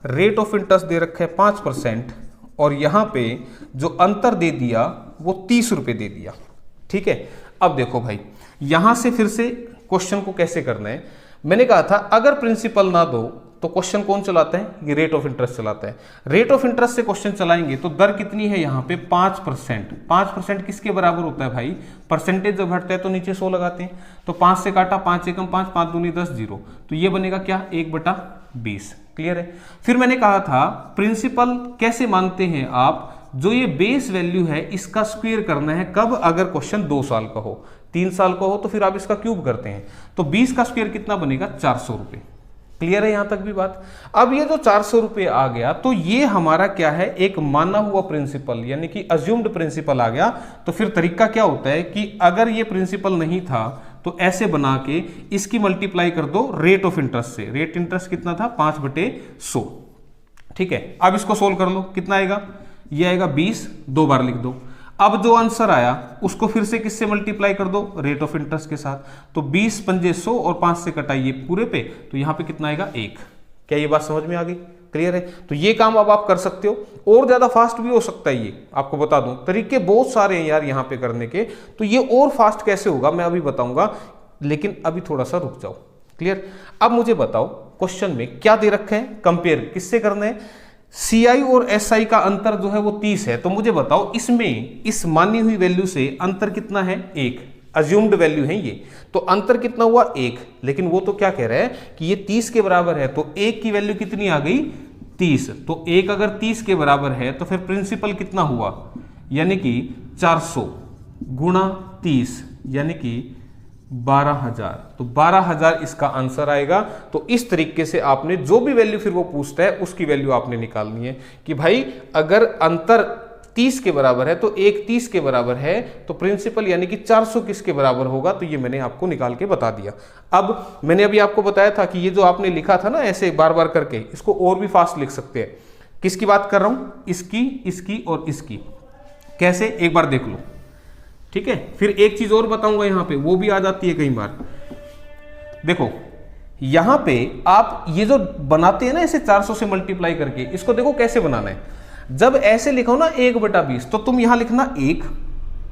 रेट ऑफ इंटरेस्ट दे रखा है 5% और यहां पे जो अंतर दे दिया वो 30 रुपए दे दिया। ठीक है, अब देखो भाई यहां से फिर से क्वेश्चन को कैसे करना है। मैंने कहा था अगर प्रिंसिपल ना दो तो क्वेश्चन कौन चलाता है, ये रेट ऑफ इंटरेस्ट चलाता है। रेट ऑफ इंटरेस्ट से क्वेश्चन चलाएंगे तो दर कितनी है यहाँ पे 5%। 5% किसके बराबर होता है भाई, परसेंटेज जब घटता है तो नीचे 100 लगाते हैं, तो 5 से काटा 5 एकम 5, 5 दूनी 10, 0, तो ये बनेगा क्या 1/20। क्लियर है। फिर मैंने कहा था प्रिंसिपल कैसे मानते हैं आप, जो ये बेस वैल्यू है इसका स्क्वायर करना है, कब, अगर क्वेश्चन 2 साल का हो, 3 साल का हो तो फिर आप इसका क्यूब करते हैं, तो 20 का स्क्वायर कितना बनेगा 400 रुपए। क्लियर है यहां तक भी बात। अब ये जो 400 रुपए आ गया तो ये हमारा क्या है, एक माना हुआ प्रिंसिपल यानी कि अज्यूम्ड प्रिंसिपल आ गया। तो फिर तरीका क्या होता है कि अगर ये प्रिंसिपल नहीं था तो ऐसे बना के इसकी मल्टीप्लाई कर दो रेट ऑफ इंटरेस्ट से। रेट इंटरेस्ट कितना था 5/100। ठीक है, अब इसको सोल्व कर लो, कितना आएगा, ये आएगा 20, 2 बार लिख दो। अब जो आंसर आया उसको फिर से किससे मल्टीप्लाई कर दो, रेट ऑफ इंटरेस्ट के साथ, तो 20 पंजे 100 और 5 से कटाइए पूरे पे, तो यहां पे कितना आएगा 1। क्या ये बात समझ में आ गई, क्लियर है। तो ये काम अब आप कर सकते हो और ज्यादा फास्ट भी हो सकता है, ये आपको बता दूं तरीके बहुत सारे हैं यार यहाँ पे करने के। तो ये और फास्ट कैसे होगा मैं अभी बताऊंगा, लेकिन अभी थोड़ा सा रुक जाओ। क्लियर। अब मुझे बताओ क्वेश्चन में क्या दे रखा है, कंपेयर किससे करना है, CI और SI का अंतर जो है वो 30 है। तो मुझे बताओ इसमें इस मानी हुई वैल्यू से अंतर कितना है 1, अज्यूम्ड वैल्यू है ये, तो अंतर कितना हुआ 1। लेकिन वो तो क्या कह रहा है कि ये 30 के बराबर है, तो 1 की वैल्यू कितनी आ गई 30। तो 1 अगर 30 के बराबर है तो फिर प्रिंसिपल कितना हुआ, यानी कि 400 गुणा 30 यानी कि 12,000। तो 12,000 इसका आंसर आएगा। तो इस तरीके से आपने जो भी वैल्यू फिर वो पूछता है उसकी वैल्यू आपने निकालनी है कि भाई अगर अंतर 30 के बराबर है तो 1 30 के बराबर है, तो प्रिंसिपल यानी कि 400 किसके बराबर होगा, तो ये मैंने आपको निकाल के बता दिया। अब मैंने अभी आपको बताया था कि ये जो आपने लिखा था ना ऐसे बार बार करके, इसको और भी फास्ट लिख सकते हैं। किसकी बात कर रहा हूं, इसकी, इसकी और इसकी। कैसे, एक बार देख लो। ठीक है, फिर एक चीज और बताऊंगा यहां पे, वो भी आ जाती है कई बार। देखो यहां पे आप ये जो बनाते हैं ना ऐसे 400 से मल्टीप्लाई करके, इसको देखो कैसे बनाना है। जब ऐसे लिखो ना 1/20, तो तुम यहां लिखना 1,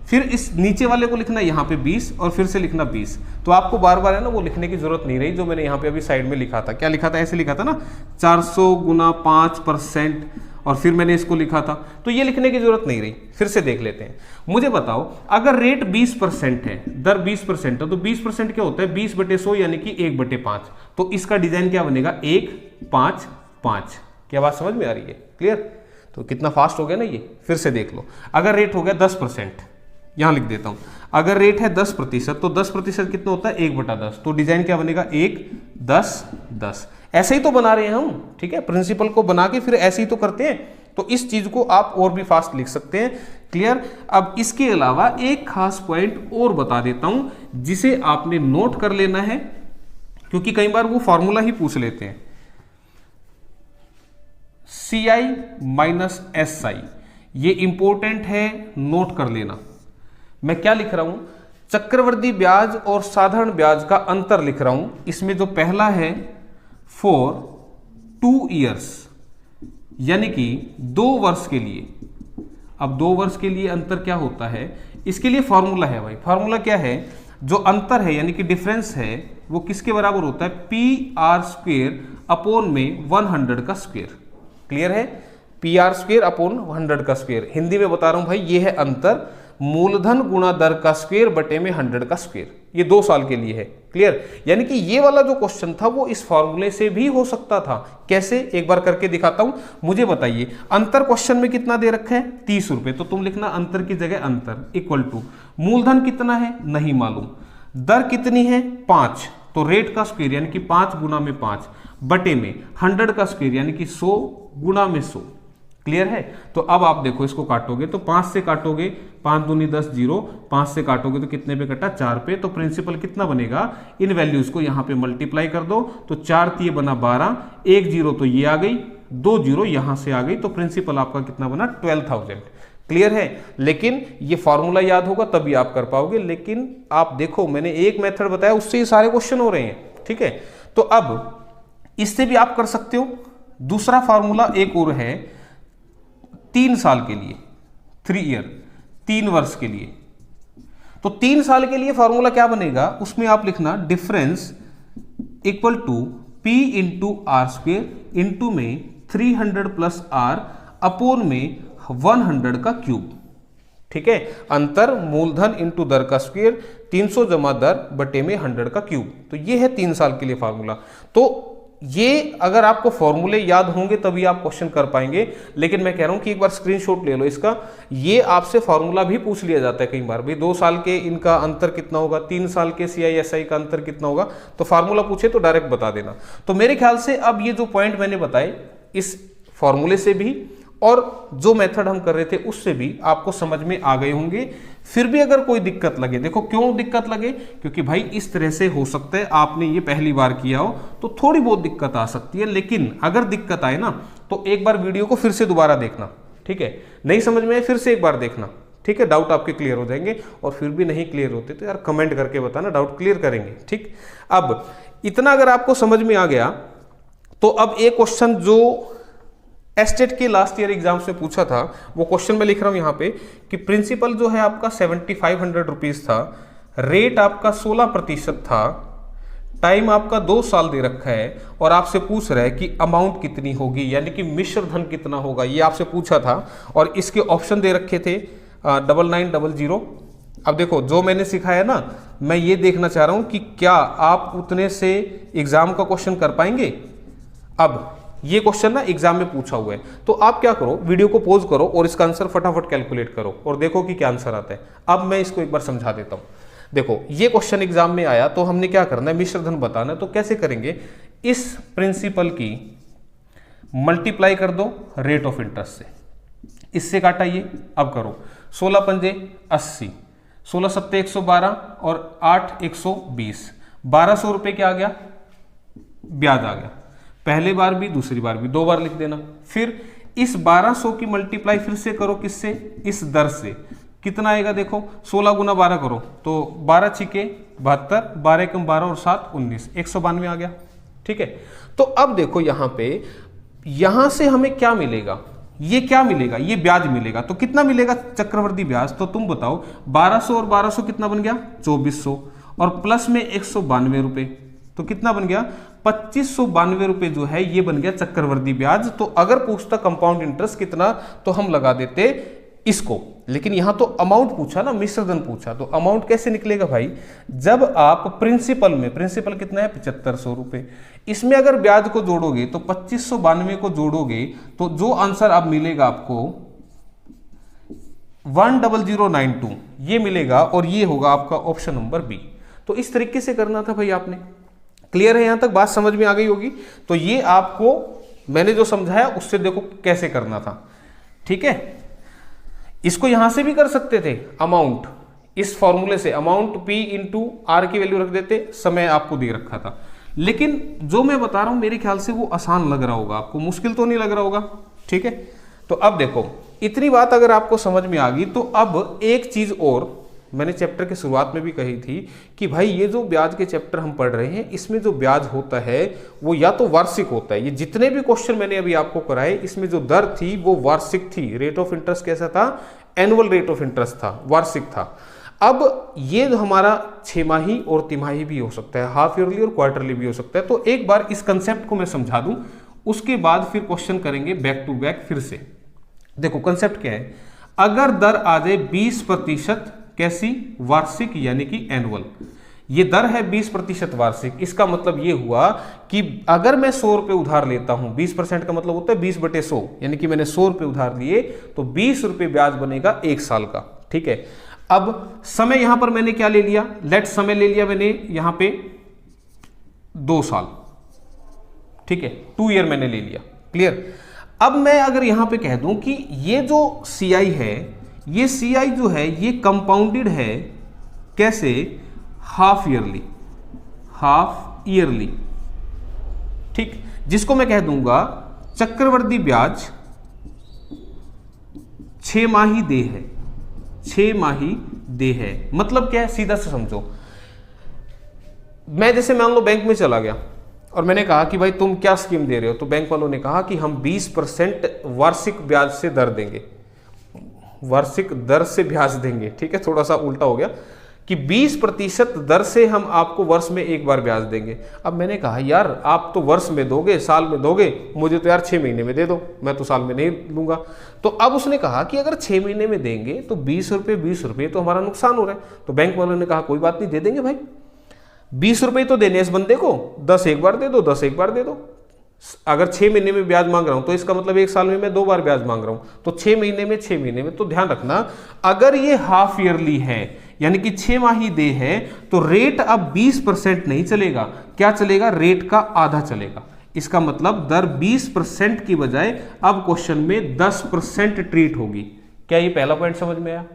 फिर इस नीचे वाले को लिखना यहाँ पे 20 और फिर से लिखना 20। तो आपको बार बार है ना वो लिखने की जरूरत नहीं रही, जो मैंने यहाँ पे अभी साइड में लिखा था। क्या लिखा था, ऐसे लिखा था ना 400 गुना 5% और फिर मैंने इसको लिखा था, तो ये लिखने की जरूरत नहीं रही। फिर से देख लेते हैं। मुझे बताओ अगर रेट 20% है, दर 20% है, तो 20% क्या होता है 20/100 यानी कि 1/5। तो इसका डिजाइन क्या बनेगा 1-5-5। क्या बात समझ में आ रही है, क्लियर। तो कितना फास्ट हो गया ना ये। फिर से देख लो, अगर रेट हो गया 10%, यहां लिख देता हूं, अगर रेट है 10% तो 10% कितना होता है 1/10। तो डिजाइन क्या बनेगा 1-10-10। ऐसे ही तो बना रहे हैं हम, ठीक है, प्रिंसिपल को बना के फिर ऐसे ही तो करते हैं। तो इस चीज को आप और भी फास्ट लिख सकते हैं, क्लियर। अब इसके अलावा एक खास पॉइंट और बता देता हूं जिसे आपने नोट कर लेना है, क्योंकि कई बार वो फॉर्मूला ही पूछ लेते हैं। CI माइनस SI, ये इंपॉर्टेंट है, नोट कर लेना। मैं क्या लिख रहा हूं, चक्रवृद्धि ब्याज और साधारण ब्याज का अंतर लिख रहा हूं। इसमें जो पहला है फॉर 2 ईयर्स, यानी कि 2 वर्ष के लिए। अब 2 वर्ष के लिए अंतर क्या होता है, इसके लिए फॉर्मूला है भाई। फॉर्मूला क्या है, जो अंतर है यानी कि डिफरेंस है वो किसके बराबर होता है PR² अपॉन में 100 का स्क्वायर। क्लियर है, PR² अपॉन 100 का स्क्वायर। हिंदी में बता रहा हूं भाई, ये है अंतर, मूलधन गुणा दर का स्क्वायर बटे में 100 का स्क्वायर। ये 2 साल के लिए है, क्लियर। यानी कि ये वाला जो क्वेश्चन था वो इस फॉर्मूले से भी हो सकता था। कैसे, एक बार करके दिखाता हूं। मुझे बताइए अंतर क्वेश्चन में कितना दे रखा है 30 रुपए, तो तुम लिखना अंतर की जगह अंतर इक्वल टू मूलधन कितना है नहीं मालूम, दर कितनी है 5, तो रेट का स्क्वायर यानी कि 5 गुना में 5 बटे में 100 का स्क्वायर यानी कि 100 गुना में 100। क्लियर है। तो अब आप देखो इसको काटोगे तो 5 से काटोगे, 5 दूनी 10 0, 5 से काटोगे तो कितने पे कटा 4 पे। तो प्रिंसिपल कितना बनेगा, इन वैल्यूज को यहाँ पे मल्टीप्लाई कर दो तो 4 3 बना 12, 1 0 तो ये आ गई, 2 0 यहां से आ गई, तो प्रिंसिपल आपका कितना बना 12,000। क्लियर है। लेकिन ये फॉर्मूला याद होगा तभी आप कर पाओगे। लेकिन आप देखो मैंने एक मेथड बताया उससे ही सारे क्वेश्चन हो रहे हैं, ठीक है। तो अब इससे भी आप कर सकते हो। दूसरा फॉर्मूला एक और है 3 साल के लिए, 3 ईयर, 3 वर्ष के लिए। तो 3 साल के लिए फॉर्मूला क्या बनेगा, उसमें आप लिखना difference equal to P into R square into में 300 प्लस आर अपोन में 100 का क्यूब, ठीक है। अंतर मूलधन इंटू दर का स्क्वायर, 300 जमा दर बटे में 100 का क्यूब। तो ये है 3 साल के लिए फार्मूला। तो ये अगर आपको फॉर्मूले याद होंगे तभी आप क्वेश्चन कर पाएंगे। लेकिन मैं कह रहा हूं कि एक बार स्क्रीनशॉट ले लो इसका। ये आपसे फॉर्मूला भी पूछ लिया जाता है कई बार, भाई 2 साल के इनका अंतर कितना होगा, 3 साल के CISI का अंतर कितना होगा। तो फार्मूला पूछे तो डायरेक्ट बता देना। तो मेरे ख्याल से अब ये जो पॉइंट मैंने बताए इस फॉर्मूले से भी और जो मेथड हम कर रहे थे उससे भी आपको समझ में आ गए होंगे। फिर भी अगर कोई दिक्कत लगे, देखो क्यों दिक्कत लगे, क्योंकि भाई इस तरह से हो सकता है आपने ये पहली बार किया हो तो थोड़ी बहुत दिक्कत आ सकती है। लेकिन अगर दिक्कत आए ना तो एक बार वीडियो को फिर से दोबारा देखना, ठीक है। नहीं समझ में आए फिर से एक बार देखना, ठीक है। डाउट आपके क्लियर हो जाएंगे। और फिर भी नहीं क्लियर होते तो यार कमेंट करके बताना, डाउट क्लियर करेंगे, ठीक। अब इतना अगर आपको समझ में आ गया तो अब एक क्वेश्चन जो एस्टेट के लास्ट ईयर एग्जाम्स में पूछा था वो क्वेश्चन मैं लिख रहा हूं यहां पे कि प्रिंसिपल जो है आपका 7500 रुपीज था, रेट आपका 16% था, टाइम आपका 2 साल दे रखा है और आपसे पूछ रहा है कि अमाउंट कितनी होगी, यानी कि मिश्र धन कितना होगा, ये आपसे पूछा था। और इसके ऑप्शन दे रखे थे 9900। अब देखो जो मैंने सिखाया ना, मैं ये देखना चाह रहा हूं कि क्या आप उतने से एग्जाम का क्वेश्चन कर पाएंगे। अब ये क्वेश्चन ना एग्जाम में पूछा हुआ है, तो आप क्या करो, वीडियो को पॉज करो और इसका आंसर फटाफट कैलकुलेट करो और देखो कि क्या आंसर आता है। अब मैं इसको एक बार समझा देता हूं। देखो ये क्वेश्चन एग्जाम में आया तो हमने क्या करना है, मिश्र धन बताना है। तो कैसे करेंगे, इस प्रिंसिपल की मल्टीप्लाई कर दो रेट ऑफ इंटरेस्ट से, इससे काटा ये। अब करो 16 पंजे 80, 16 सत्ते 112 और 8 120, 1200 रुपए क्या आ गया, ब्याज आ गया। पहले बार भी दूसरी बार भी 2 बार लिख देना। फिर इस 1200 की मल्टीप्लाई फिर से करो किससे, इस दर से। कितना आएगा देखो, 16 गुना 12 करो तो 12 छिके 72, 12 कम 12 और 7 19, 192 आ गया, ठीक है। तो अब देखो यहां पे, यहां से हमें क्या मिलेगा, ये क्या मिलेगा, ये ब्याज मिलेगा। तो कितना मिलेगा चक्रवृद्धि ब्याज, तो तुम बताओ 1200 और 1200 कितना बन गया 2400 और प्लस में 192 रुपए, तो कितना बन गया 2592 रुपए जो है ये बन गया चक्रवृद्धि ब्याज। तो अगर पूछता कंपाउंड इंटरेस्ट कितना तो हम लगा देते इसको। लेकिन यहां तो अमाउंट पूछा ना, मिश्र धन पूछा, तो अमाउंट कैसे निकलेगा भाई, जब आप प्रिंसिपल में, प्रिंसिपल कितना है 7500 रुपए, इसमें अगर ब्याज को जोड़ोगे तो 2592 को जोड़ोगे तो जो आंसर अब मिलेगा आपको 10092 ये मिलेगा और ये होगा आपका ऑप्शन नंबर बी। तो इस तरीके से करना था भाई आपने। क्लियर है, यहां तक बात समझ में आ गई होगी। तो ये आपको मैंने जो समझाया उससे देखो कैसे करना था, ठीक है। इसको यहां से भी कर सकते थे, अमाउंट इस फॉर्मूले से, अमाउंट P इंटू आर की वैल्यू रख देते, समय आपको दे रखा था। लेकिन जो मैं बता रहा हूं मेरे ख्याल से वो आसान लग रहा होगा आपको, मुश्किल तो नहीं लग रहा होगा, ठीक है। तो अब देखो इतनी बात अगर आपको समझ में आ गई तो अब एक चीज और मैंने चैप्टर की शुरुआत में भी कही थी कि भाई ये जो ब्याज के चैप्टर हम पढ़ रहे हैं इसमें जो ब्याज होता है वो या तो वार्षिक होता है, ये जितने भी क्वेश्चन मैंने अभी आपको कराए इसमें जो दर थी वो वार्षिक थी। रेट ऑफ इंटरेस्ट कैसा था, एनुअल रेट ऑफ इंटरेस्ट था, वार्षिक था। अब ये जो हमारा 6 माही और तिमाही भी हो सकता है, हाफ ईयरली और क्वार्टरली भी हो सकता है। तो एक बार इस कंसेप्ट को मैं समझा दूं, उसके बाद फिर क्वेश्चन करेंगे बैक टू बैक फिर से। देखो कंसेप्ट क्या है, अगर दर आ जाए 20% कैसी, वार्षिक यानी कि एनुअल, ये दर है 20% वार्षिक, इसका मतलब ये हुआ कि अगर मैं 100 रुपए उधार लेता हूं, 20% का मतलब होता है 20/100, यानी कि मैंने 100 रुपए उधार लिए तो 20 रुपए ब्याज बनेगा 1 साल का, ठीक है। अब समय यहां पर मैंने क्या ले लिया, लेट समय ले लिया मैंने यहां पे 2 साल, ठीक है, 2 ईयर मैंने ले लिया, क्लियर। अब मैं अगर यहां पे कह दूं कि ये जो CI है, ये CI जो है ये कंपाउंडेड है कैसे, हाफ ईयरली, ठीक, जिसको मैं कह दूंगा चक्रवर्ती ब्याज 6 माही देय है, 6 माही देय है। मतलब क्या है, सीधा से समझो, मैं जैसे मान लो बैंक में चला गया और मैंने कहा कि भाई तुम क्या स्कीम दे रहे हो, तो बैंक वालों ने कहा कि हम 20% वार्षिक ब्याज से दर देंगे, वार्षिक दर से ब्याज देंगे, ठीक है, थोड़ा सा उल्टा हो गया कि 20% दर से हम आपको वर्ष में एक बार ब्याज देंगे। अब मैंने कहा यार आप तो वर्ष में दोगे, साल में दोगे, मुझे तो यार 6 महीने में दे दो, मैं तो साल में नहीं लूंगा। तो अब उसने कहा कि अगर 6 महीने में देंगे तो 20 रुपये तो हमारा नुकसान हो रहा है। तो बैंक वालों ने कहा कोई बात नहीं, दे देंगे भाई, 20 रुपये तो देने इस बंदे को, 10 एक बार दे दो, 10 एक बार दे दो। अगर 6 महीने में ब्याज मांग रहा हूं तो इसका मतलब एक साल में मैं 2 बार ब्याज मांग रहा हूं, तो 6 महीने में। तो ध्यान रखना, अगर ये हाफ ईयरली है यानी कि 6 माही देय है, तो रेट अब 20% नहीं चलेगा, क्या चलेगा, रेट का आधा चलेगा। इसका मतलब दर 20% की बजाय अब क्वेश्चन में 10% ट्रीट होगी। क्या ये पहला पॉइंट समझ में आया?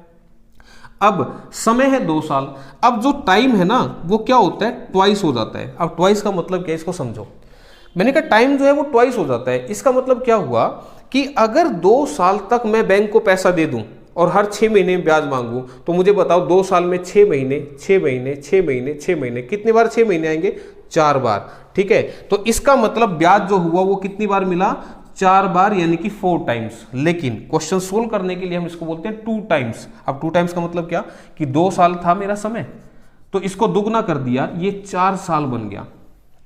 अब समय है 2 साल, अब जो टाइम है ना वो क्या होता है, ट्वाइस हो जाता है। अब ट्वाइस का मतलब क्या है, इसको समझो। मैंने कहा टाइम जो है वो ट्वाइस हो जाता है, इसका मतलब क्या हुआ कि अगर 2 साल तक मैं बैंक को पैसा दे दूं और हर 6 महीने में ब्याज मांगू, तो मुझे बताओ 2 साल में 6 महीने, 6 महीने, 6 महीने, 6 महीने, कितनी बार 6 महीने आएंगे, 4 बार, ठीक है। तो इसका मतलब ब्याज जो हुआ वो कितनी बार मिला, 4 बार, यानी कि 4 टाइम्स। लेकिन क्वेश्चन सोल्व करने के लिए हम इसको बोलते हैं 2 टाइम्स। अब 2 टाइम्स का मतलब क्या कि 2 साल था मेरा समय, तो इसको दुगना कर दिया, ये 4 साल बन गया।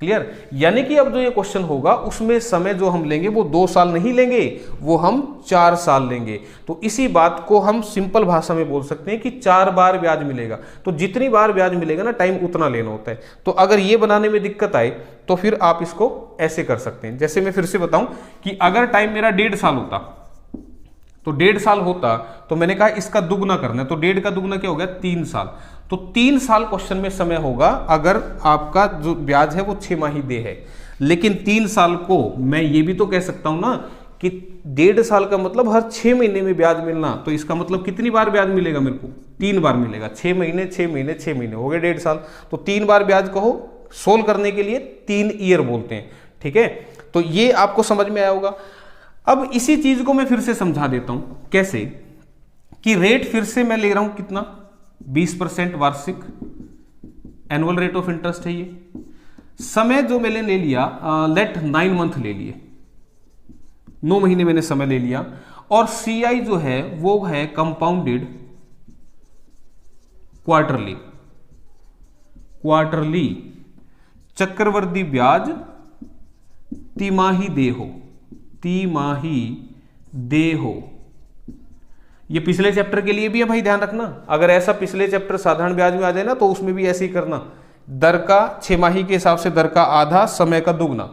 क्लियर? यानी कि अब जो ये क्वेश्चन होगा उसमें समय जो हम लेंगे वो 2 साल नहीं लेंगे, वो हम 4 साल लेंगे। तो इसी बात को हम सिंपल भाषा में बोल सकते हैं कि 4 बार ब्याज मिलेगा। तो जितनी बार ब्याज मिलेगा ना, टाइम उतना लेना होता है। तो अगर ये बनाने में दिक्कत आए तो फिर आप इसको ऐसे कर सकते हैं। जैसे मैं फिर से बताऊं कि अगर टाइम मेरा 1.5 साल होता, तो 1.5 साल होता, तो मैंने कहा इसका दुगना करना है, तो 1.5 का दुगना क्या हो गया, 3 साल। तो 3 साल क्वेश्चन में समय होगा अगर आपका जो ब्याज है वो 6 माही देय है। लेकिन 3 साल को मैं ये भी तो कह सकता हूं ना कि 1.5 साल का मतलब हर 6 महीने में ब्याज मिलना, तो इसका मतलब कितनी बार ब्याज मिलेगा मेरे को, 3 बार मिलेगा। 6 महीने 6 महीने 6 महीने हो गए 1.5 साल, तो 3 बार ब्याज कहो, सोल्व करने के लिए 3 ईयर बोलते हैं, ठीक है। तो ये आपको समझ में आया होगा। अब इसी चीज को मैं फिर से समझा देता हूं, कैसे कि रेट फिर से मैं ले रहा हूं कितना, 20% वार्षिक एनुअल रेट ऑफ इंटरेस्ट है ये। समय जो मैंने ले लिया, लेट 9 मंथ ले लिए, 9 महीने मैंने समय ले लिया। और CI जो है वो है कंपाउंडेड क्वार्टरली चक्रवर्ती ब्याज तिमाही देय हो। ये पिछले चैप्टर के लिए भी है भाई, ध्यान रखना। अगर ऐसा पिछले चैप्टर साधारण ब्याज में आ जाए ना, तो उसमें भी ऐसे ही करना, दर का 6 माही के हिसाब से दर का आधा, समय का दुगना,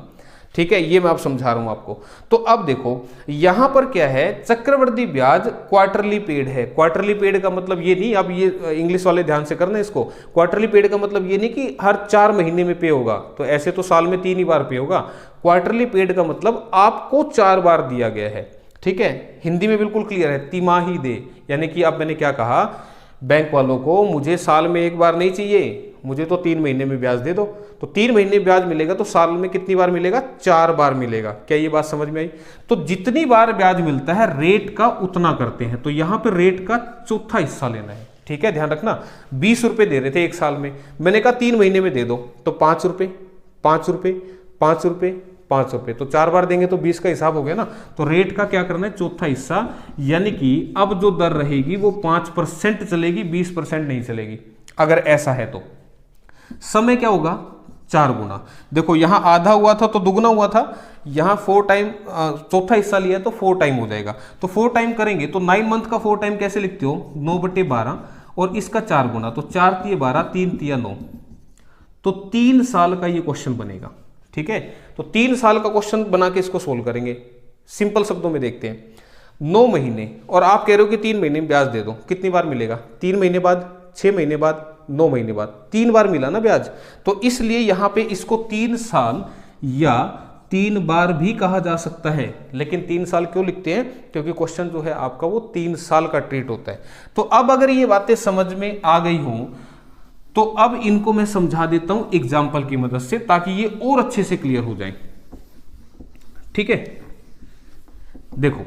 ठीक है। ये मैं आप समझा रहा हूं आपको। तो अब देखो यहां पर क्या है, चक्रवर्ती ब्याज क्वार्टरली पेड है। क्वार्टरली पेड का मतलब ये नहीं, अब ये इंग्लिश वाले ध्यान से करना इसको। क्वार्टरली पेड का मतलब ये नहीं कि हर 4 महीने में पे होगा, तो ऐसे तो साल में 3 ही बार पे होगा। क्वार्टरली पेड का मतलब आपको 4 बार दिया गया है, ठीक है। हिंदी में बिल्कुल क्लियर है, तिमाही दे, यानी कि अब मैंने क्या कहा बैंक वालों को, मुझे साल में एक बार नहीं चाहिए, मुझे तो 3 महीने में ब्याज दे दो। तो 3 महीने ब्याज मिलेगा तो साल में कितनी बार मिलेगा, 4 बार मिलेगा। क्या ये बात समझ में आई? तो जितनी बार ब्याज मिलता है रेट का उतना करते हैं। तो यहां पर रेट का चौथा हिस्सा लेना है, ठीक है, ध्यान रखना। 20 रुपए दे रहे थे एक साल में, मैंने कहा 3 महीने में दे दो, तो 5 रुपए 5 रुपए 5 रुपए 5 रुपए, तो 4 बार देंगे तो 20 का हिसाब हो गया ना। तो रेट का क्या करना है, चौथा हिस्सा, यानी कि अब जो दर रहेगी वो 5% चलेगी, 20% नहीं चलेगी। अगर ऐसा है तो समय क्या होगा, 4 गुना। देखो यहां आधा हुआ था तो दुगना हुआ था, यहां 4 टाइम चौथा हिस्सा लिया तो 4 टाइम हो जाएगा। तो 4 टाइम करेंगे तो 9 मंथ का 4 टाइम कैसे लिखते हो, 9/12, और इसका 4 गुना, तो 4 तिये 12, 3 तिया 9, तो 3 साल का ये क्वेश्चन बनेगा, ठीक है। तो 3 साल का क्वेश्चन बना के इसको सोल्व करेंगे। सिंपल शब्दों में देखते हैं, 9 महीने और आप कह रहे हो कि 3 महीने में ब्याज दे दो, कितनी बार मिलेगा, 3 महीने बाद, 6 महीने बाद, 9 महीने बाद, 3 बार मिला ना ब्याज। तो इसलिए यहां पे इसको 3 साल या 3 बार भी कहा जा सकता है, लेकिन 3 साल क्यों लिखते हैं? क्योंकि क्वेश्चन जो है आपका वो 3 साल का ट्रीट होता है। तो अब अगर ये बातें समझ में आ गई हों तो अब इनको मैं समझा देता हूं एग्जाम्पल की मदद से, ताकि ये और अच्छे से क्लियर हो जाए। ठीक है, देखो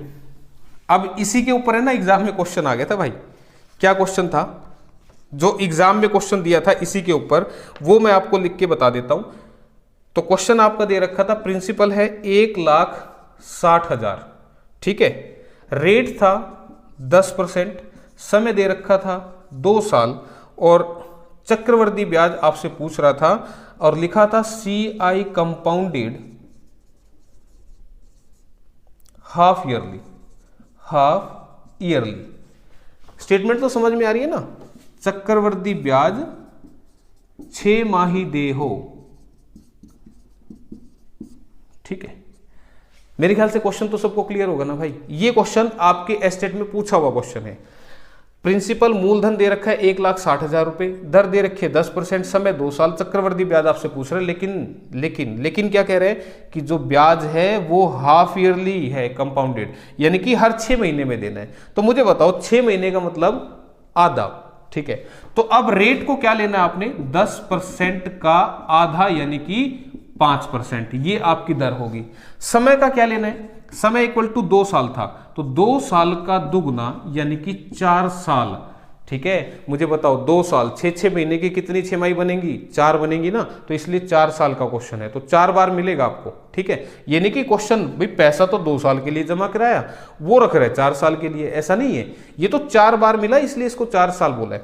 अब इसी के ऊपर है ना एग्जाम में क्वेश्चन आ गया था भाई। क्या क्वेश्चन था? जो एग्जाम में क्वेश्चन दिया था इसी के ऊपर, वो मैं आपको लिख के बता देता हूं। तो क्वेश्चन आपका दे रखा था, प्रिंसिपल है 1,60,000, ठीक है, रेट था 10%, समय दे रखा था 2 साल, और चक्रवृद्धि ब्याज आपसे पूछ रहा था, और लिखा था CI compounded half yearly. Statement तो समझ में आ रही है ना? चक्रवृद्धि ब्याज 6 माही दे हो, ठीक है। मेरे ख्याल से क्वेश्चन तो सबको क्लियर होगा ना भाई। ये क्वेश्चन आपके एस्टेट में पूछा हुआ क्वेश्चन है। प्रिंसिपल मूलधन दे रखा है 1,60,000 रुपए, दर दे रखी है 10%, समय 2 साल, चक्रवृद्धि ब्याज आपसे पूछ रहे हैं, लेकिन क्या कह रहे हैं कि जो ब्याज है वो हाफ ईयरली है, कंपाउंडेड, यानी कि हर 6 महीने में देना है। तो मुझे बताओ 6 महीने का मतलब आधा, ठीक है। तो अब रेट को क्या लेना है आपने? 10% का आधा यानी कि 5%, ये आपकी दर होगी। समय का क्या लेना है? समय इक्वल टू 2 साल था, तो 2 साल का दुगना यानी कि 4 साल, ठीक है। मुझे बताओ 2 साल 6 महीने की कितनी छमाही बनेंगी? 4 बनेंगी ना, तो इसलिए 4 साल का क्वेश्चन है, तो 4 बार मिलेगा आपको, ठीक है। यानी कि क्वेश्चन भाई पैसा तो 2 साल के लिए जमा कराया, वो रख रहे 4 साल के लिए, ऐसा नहीं है, ये तो 4 बार मिला इसलिए इसको 4 साल बोला है,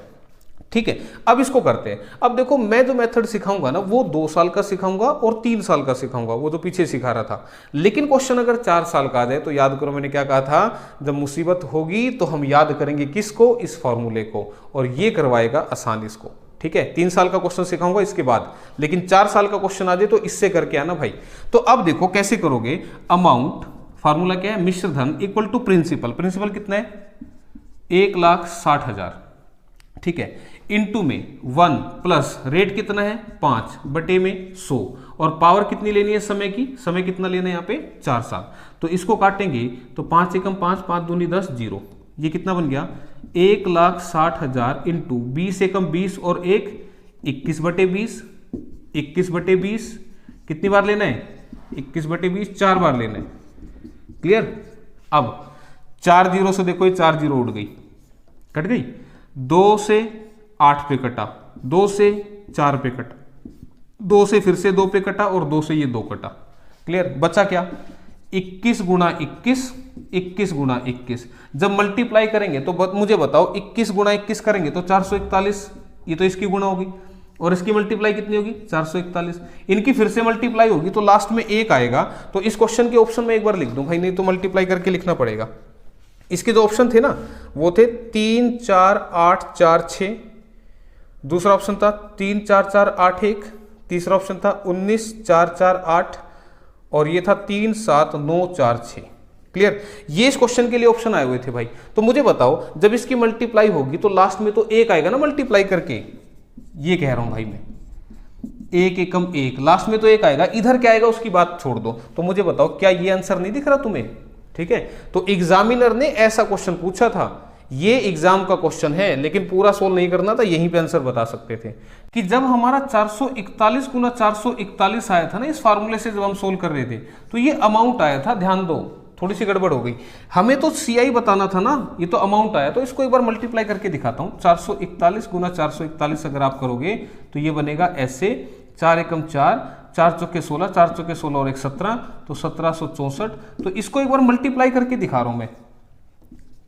ठीक है। अब इसको करते हैं। अब देखो मैं जो मेथड सिखाऊंगा ना वो 2 साल का सिखाऊंगा और 3 साल का सिखाऊंगा, वो जो पीछे सिखा रहा था। लेकिन क्वेश्चन अगर 4 साल का आ जाए तो याद करो मैंने क्या कहा था, जब मुसीबत होगी तो हम याद करेंगे किसको? इस फॉर्मूले को, और ये करवाएगा आसान इसको, ठीक है। 3 साल का क्वेश्चन सिखाऊंगा इसके बाद, लेकिन 4 साल का क्वेश्चन आ जाए तो इससे करके आना भाई। तो अब देखो कैसे करोगे। अमाउंट, फॉर्मूला क्या है? मिश्र धन इक्वल टू प्रिंसिपल। प्रिंसिपल कितना है? 1,60,000, ठीक है, इनटू में 1 प्लस रेट कितना है? 5 बटे में 100, और पावर कितनी लेनी है समय की? समय कितना लेना है यहाँ पे? 4 साल। तो इसको काटेंगे तो 5 एकम 5, 5 दूनी 10, 0। ये कितना बन गया? 1,60,000 इंटू 20 एकम 20 और 1 21 बटे 20, 21 बटे 20 कितनी बार लेना है? 21 बटे 20 4 बार लेना है, क्लियर। अब 4 जीरो से देखो ये 4 जीरो उड़ गई, कट गई। 2 से 8 पे कटा, 2 से 4 पे कटा, 2 से फिर से 2 पे कटा, और 2 से ये 2 कटा, क्लियर। बचा क्या? 21 गुणा 21, 21 गुणा 21। जब मल्टीप्लाई करेंगे तो मुझे बताओ 21 गुणा 21 करेंगे तो 441, ये तो इसकी गुणा होगी, और इसकी मल्टीप्लाई कितनी होगी? 441। इनकी फिर से मल्टीप्लाई होगी तो लास्ट में 1 आएगा। तो इस क्वेश्चन के ऑप्शन में एक बार लिख दूं भाई, नहीं तो मल्टीप्लाई करके लिखना पड़ेगा। इसके जो ऑप्शन थे ना वो थे 3 4 8 4 6, दूसरा ऑप्शन था 3 4 4 8 1, तीसरा ऑप्शन था 19 4 4 8, और ये था 3 7 9 4 6, क्लियर। ये इस क्वेश्चन के लिए ऑप्शन आए हुए थे भाई। तो मुझे बताओ जब इसकी मल्टीप्लाई होगी तो लास्ट में तो 1 आएगा ना मल्टीप्लाई करके, ये कह रहा हूं भाई मैं, 1 एकम 1, लास्ट में तो 1 आएगा, इधर क्या आएगा उसकी बात छोड़ दो। तो मुझे बताओ क्या ये आंसर नहीं दिख रहा तुम्हें? ठीक है, तो एग्जामिनर ने ऐसा क्वेश्चन पूछा था, ये एग्जाम का क्वेश्चन है, लेकिन पूरा सोल्व नहीं करना था, यहीं पे आंसर बता सकते थे। कि जब हमारा 441 गुना 441 आया था ना इस फार्मूले से, जब हम सोल्व कर रहे थे तो ये अमाउंट आया था, ध्यान दो थोड़ी सी गड़बड़ हो गई, हमें तो CI बताना था ना, ये तो अमाउंट आया। तो इसको एक बार मल्टीप्लाई करके दिखाता हूं। 441 गुना 441 अगर आप करोगे तो ये बनेगा ऐसे, 4 एकम 4, 4 चौके 16, 4 चौके 16 और 1 17, तो 1764। तो इसको एक बार मल्टीप्लाई करके दिखा रहा हूं मैं,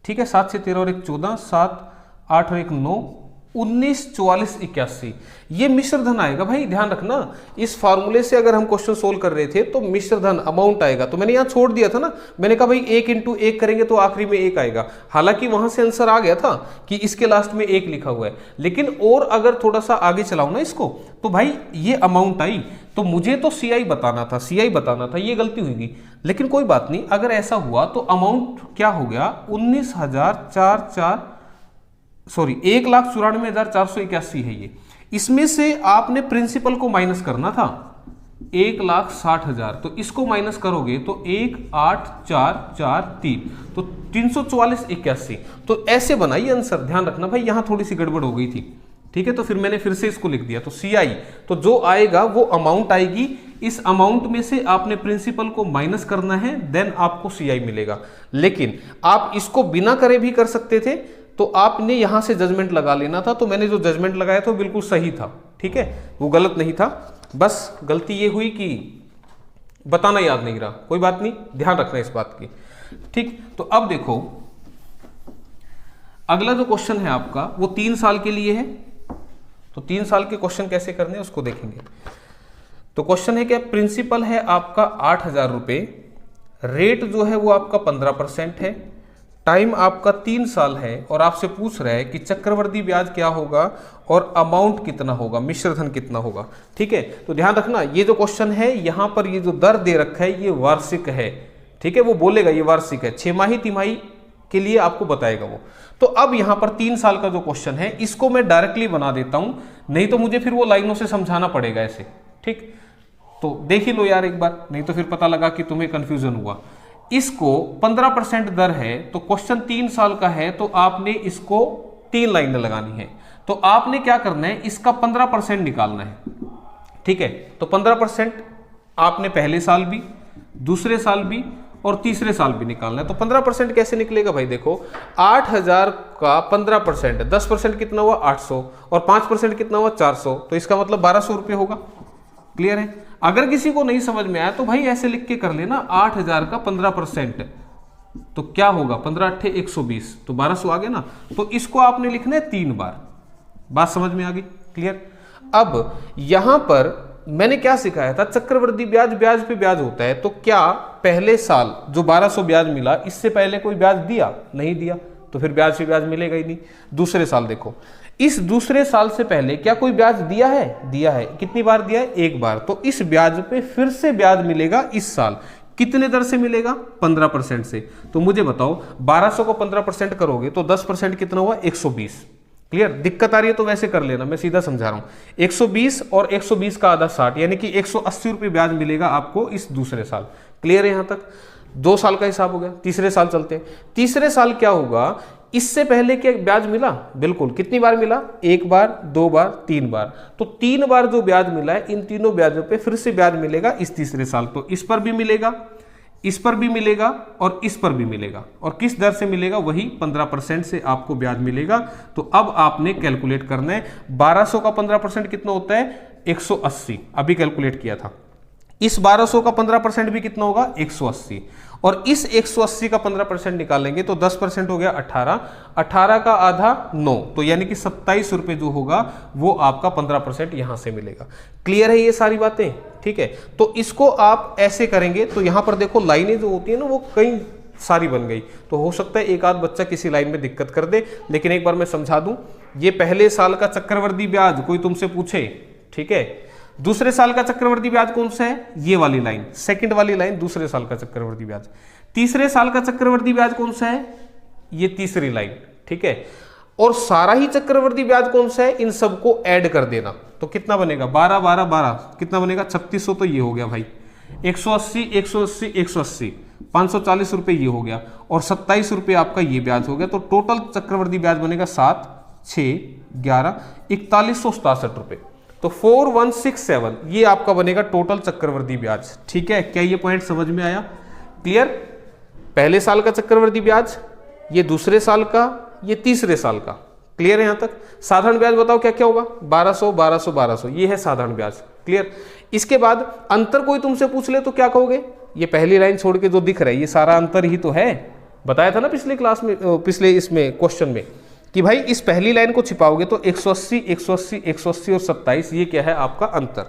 ठीक है। 7 से 13 और 1 14, 7 8 और 1 9, 19 44 81, ये मिश्र धन आएगा भाई, ध्यान रखना। इस फार्मूले से अगर हम क्वेश्चन सोल्व कर रहे थे तो मिश्र धन अमाउंट आएगा। तो मैंने यहां छोड़ दिया था ना, मैंने कहा भाई 1 इंटू 1 करेंगे तो आखिरी में 1 आएगा, हालांकि वहां से आंसर आ गया था कि इसके लास्ट में 1 लिखा हुआ है, लेकिन और अगर थोड़ा सा आगे चलाऊ ना इसको तो भाई ये अमाउंट आई, तो मुझे तो CI बताना था, CI बताना था, ये गलती हुई। लेकिन कोई बात नहीं, अगर ऐसा हुआ तो अमाउंट क्या हो गया? 1,94,481 है ये। इसमें से आपने प्रिंसिपल को माइनस करना था, 1,60,000, तो इसको माइनस करोगे तो 1,8,443, तो 344,81। तो ऐसे बनाइए आंसर। ध्यान रखना भाई यहां थोड़ी सी गड़बड़ हो गई थी, ठीक है। तो फिर मैंने फिर से इसको लिख दिया। तो CI, तो जो आएगा वो अमाउंट आएगी, इस अमाउंट में से आपने प्रिंसिपल को माइनस करना है, देन आपको CI मिलेगा। लेकिन आप इसको बिना करे भी कर सकते थे, तो आपने यहां से जजमेंट लगा लेना था। तो मैंने जो जजमेंट लगाया था वो बिल्कुल सही था, ठीक है, वो गलत नहीं था। बस गलती ये हुई कि बताना याद नहीं रहा, कोई बात नहीं, ध्यान रखना इस बात की, ठीक। तो अब देखो अगला जो क्वेश्चन है आपका वो 3 साल के लिए है। तो 3 साल के क्वेश्चन कैसे करने हैं उसको देखेंगे। तो क्वेश्चन है क्या, प्रिंसिपल है आपका 8,000 रुपए, रेट जो है वो आपका 15% है, टाइम आपका 3 साल है, और आपसे पूछ रहा है कि चक्रवृद्धि ब्याज क्या होगा और अमाउंट कितना होगा, मिश्रधन कितना होगा, ठीक है। तो ध्यान रखना ये जो क्वेश्चन है यहां पर ये जो दर दे रखा है ये वार्षिक है, ठीक है, वो बोलेगा ये वार्षिक है, 6 माही तिमाही के लिए आपको बताएगा वो। तो अब यहां पर 3 साल का जो क्वेश्चन है इसको मैं डायरेक्टली बना देता हूं, नहीं तो मुझे फिर वो लाइनों से समझाना पड़ेगा ऐसे, ठीक। तो देख ही लो यार एक बार, नहीं तो फिर पता लगा कि तुम्हें कंफ्यूजन हुआ। इसको 15% दर है, तो क्वेश्चन 3 साल का है, तो आपने इसको 3 लाइनें लगानी है। तो आपने क्या करना है, इसका 15% निकालना है, ठीक है। तो 15% आपने पहले साल भी, दूसरे साल भी और तीसरे साल भी निकालना है। तो 15% कैसे निकलेगा भाई, देखो 8,000 का 15%, 10% कितना हुआ 800, और 5% कितना हुआ 400, तो इसका मतलब 1,200 रुपये होगा। क्लियर है। अगर किसी को नहीं समझ में आया तो भाई ऐसे लिख के कर लेना, 8,000 का 15% तो क्या होगा, 15 8 120, तो 1,200 आ गया ना। तो इसको आपने लिखना है 3 बार। बात समझ में आ गई, क्लियर। अब यहां पर मैंने क्या सिखाया था, चक्रवृद्धि ब्याज, ब्याज पे ब्याज होता है। तो क्या पहले साल जो 1,200 ब्याज मिला, इससे पहले कोई ब्याज दिया, नहीं दिया, तो फिर ब्याज पे ब्याज मिलेगा ही नहीं। दूसरे साल देखो, इस दूसरे साल से पहले क्या कोई ब्याज दिया है, दिया है, कितनी बार दिया है, 1 बार, तो इस ब्याज पे फिर से ब्याज मिलेगा इस साल। कितने दर से मिलेगा, 15% से। तो मुझे बताओ 1,200 को 15% करोगे तो 10% कितना हुआ, 120। क्लियर। दिक्कत आ रही है तो वैसे कर लेना, मैं सीधा समझा रहा हूं। 120 और 120 का आधा 60, यानी कि 180 रुपये ब्याज मिलेगा आपको इस दूसरे साल। क्लियर है यहां तक। 2 साल का हिसाब हो गया। तीसरे साल चलते हैं। तीसरे साल क्या होगा, इससे पहले क्या ब्याज मिला, बिल्कुल, कितनी बार मिला, 1 बार, 2 बार, 3 बार। तो 3 बार जो ब्याज मिला है, इन तीनों ब्याजों पे फिर से ब्याज मिलेगा इस तीसरे साल। तो इस पर भी मिलेगा, इस पर भी मिलेगा और इस पर भी मिलेगा। और किस दर से मिलेगा, वही 15% से आपको ब्याज मिलेगा। तो अब आपने कैलकुलेट करना है, 1,200 का 15% कितना होता है, 180, अभी कैलकुलेट किया था। इस 1,200 का 15% भी कितना होगा, 180, और इस 180 का 15% निकालेंगे तो 10% हो गया 18, 18 का आधा 9, तो यानी कि 27 रुपये जो होगा वो आपका 15% यहां से मिलेगा। क्लियर है ये सारी बातें, ठीक है। तो इसको आप ऐसे करेंगे तो यहां पर देखो लाइनें जो होती है ना वो कई सारी बन गई, तो हो सकता है एक आध बच्चा किसी लाइन में दिक्कत कर दे, लेकिन एक बार मैं समझा दूं, ये पहले साल का चक्रवृद्धि ब्याज कोई तुमसे पूछे, ठीक है, दूसरे साल का चक्रवृद्धि ब्याज कौन सा है, ये वाली लाइन, सेकंड वाली लाइन दूसरे साल का चक्रवृद्धि ब्याज। तीसरे साल का चक्रवृद्धि ब्याज कौन सा है, ये तीसरी लाइन, ठीक है। और सारा ही चक्रवृद्धि ब्याज कौन सा है, इन सबको ऐड कर देना, तो कितना बनेगा, 12 12 12, कितना बनेगा 3600। तो ये हो गया भाई 180 180 180, 540 रुपये ये हो गया, और 27 रुपये आपका ये ब्याज हो गया। तो टोटल चक्रवृद्धि ब्याज बनेगा 7 6 11 4167 रुपये। तो 4167 ये आपका बनेगा टोटल चक्रवृद्धि ब्याज, ठीक है। क्या ये पॉइंट समझ में आया, क्लियर। पहले साल का चक्रवृद्धि ब्याज, ये दूसरे साल का, ये तीसरे साल का, क्लियर है यहां तक। साधारण ब्याज बताओ क्या क्या होगा, 1200 1200 1200, ये है साधारण ब्याज, क्लियर। इसके बाद अंतर कोई तुमसे पूछ ले तो क्या कहोगे, ये पहली लाइन छोड़ के जो दिख रहा है ये सारा अंतर ही तो है। बताया था ना पिछले क्लास में, पिछले इसमें क्वेश्चन में, कि भाई इस पहली लाइन को छिपाओगे तो 180 180 180 और 27, ये क्या है आपका अंतर,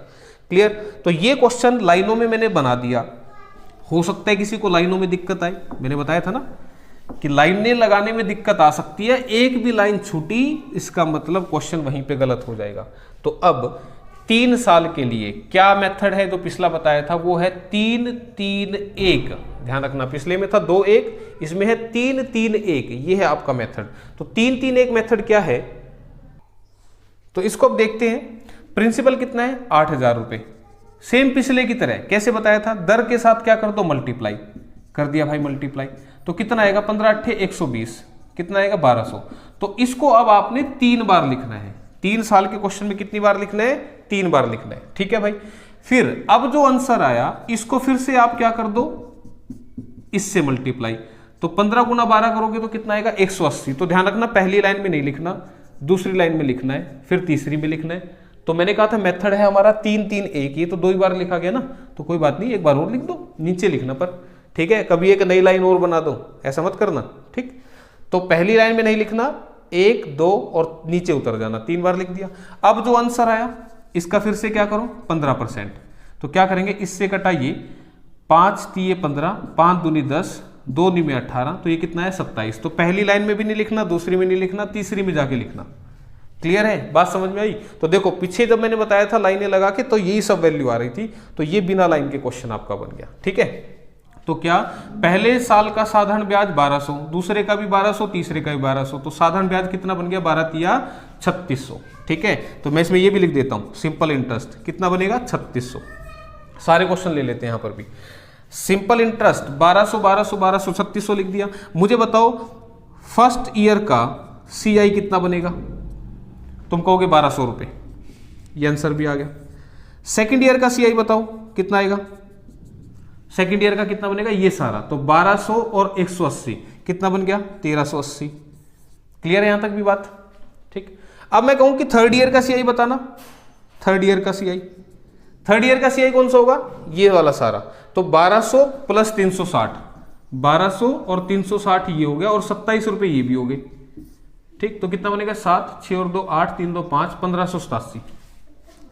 क्लियर। तो ये क्वेश्चन लाइनों में मैंने बना दिया। हो सकता है किसी को लाइनों में दिक्कत आए, मैंने बताया था ना कि लाइनें लगाने में दिक्कत आ सकती है, एक भी लाइन छूटी इसका मतलब क्वेश्चन वहीं पे गलत हो जाएगा। तो अब 3 साल के लिए क्या मेथड है, जो पिछला बताया था वो है 3 3 1। ध्यान रखना, पिछले में था 2 1, इसमें है 3 3 1, ये है आपका मेथड। तो 3 3 1 मेथड क्या है, तो इसको अब देखते हैं। प्रिंसिपल कितना है, 8,000 रुपये, सेम पिछले की तरह कैसे बताया था, दर के साथ क्या कर दो, मल्टीप्लाई कर दिया भाई, मल्टीप्लाई। तो कितना आएगा, 15 अट्ठे 120, कितना आएगा 1200। तो इसको अब आपने 3 बार लिखना है। 3 साल के क्वेश्चन में कितनी बार लिखना है, 3 बार लिखना है, ठीक है भाई। फिर अब जो आंसर आया इसको फिर से आप क्या कर दो, इससे मल्टीप्लाई। तो 15 गुना 12 करोगे तो कितना आएगा, 180। तो ध्यान रखना पहली लाइन में नहीं लिखना, दूसरी लाइन में लिखना है, फिर तीसरी में लिखना है। तो मैंने कहा था मेथड है हमारा 3 3 1, ये तो 2 ही बार लिखा गया ना, तो कोई बात नहीं, एक बार और लिख दो, नीचे लिखना पर, ठीक है। कभी एक नई लाइन और बना दो, ऐसा मत करना, ठीक। तो पहली लाइन में नहीं लिखना, 1 2 और नीचे उतर जाना, 3 बार लिख दिया। अब जो आंसर आया इसका फिर से क्या करो, 15%। तो क्या करेंगे, इससे कटाइए, 5 3 15, 5 दूनी 10, 2 में 18, तो ये कितना है 27। तो पहली लाइन में भी नहीं लिखना, दूसरी में नहीं लिखना, तीसरी में जाके लिखना। क्लियर है, बात समझ में आई। तो देखो पीछे जब मैंने बताया था लाइनें लगा के, तो यही सब वैल्यू आ रही थी, तो ये बिना लाइन के क्वेश्चन आपका बन गया, ठीक है। तो क्या, पहले साल का साधारण ब्याज 1200, दूसरे का भी 1200, तीसरे का भी 1200, तो साधारण ब्याज कितना बन गया, 12 तिया 3600, ठीक है। तो मैं इसमें ये भी लिख देता हूं, सिंपल इंटरेस्ट कितना बनेगा, 3600। सारे क्वेश्चन ले लेते हैं यहां पर भी। सिंपल इंटरेस्ट 1200 1200 1200 3600 लिख दिया। मुझे बताओ फर्स्ट ईयर का CI कितना बनेगा, तुम कहोगे 1200 रुपए, ये आंसर भी आ गया। सेकंड ईयर का CI बताओ कितना आएगा, सेकंड ईयर का कितना बनेगा, ये सारा, तो 1200 और 180 कितना बन गया, 1380। क्लियर है यहां तक भी बात, ठीक। अब मैं कहूं कि थर्ड ईयर का CI बताना, थर्ड ईयर का CI, थर्ड ईयर का CI कौन सा होगा, ये वाला सारा, तो 1200 प्लस 360, 1200 और 360 ये हो गया, और 27 रुपए ये भी हो गए, ठीक। तो कितना बनेगा, 7 6 और 2 8 3 2 5 1587,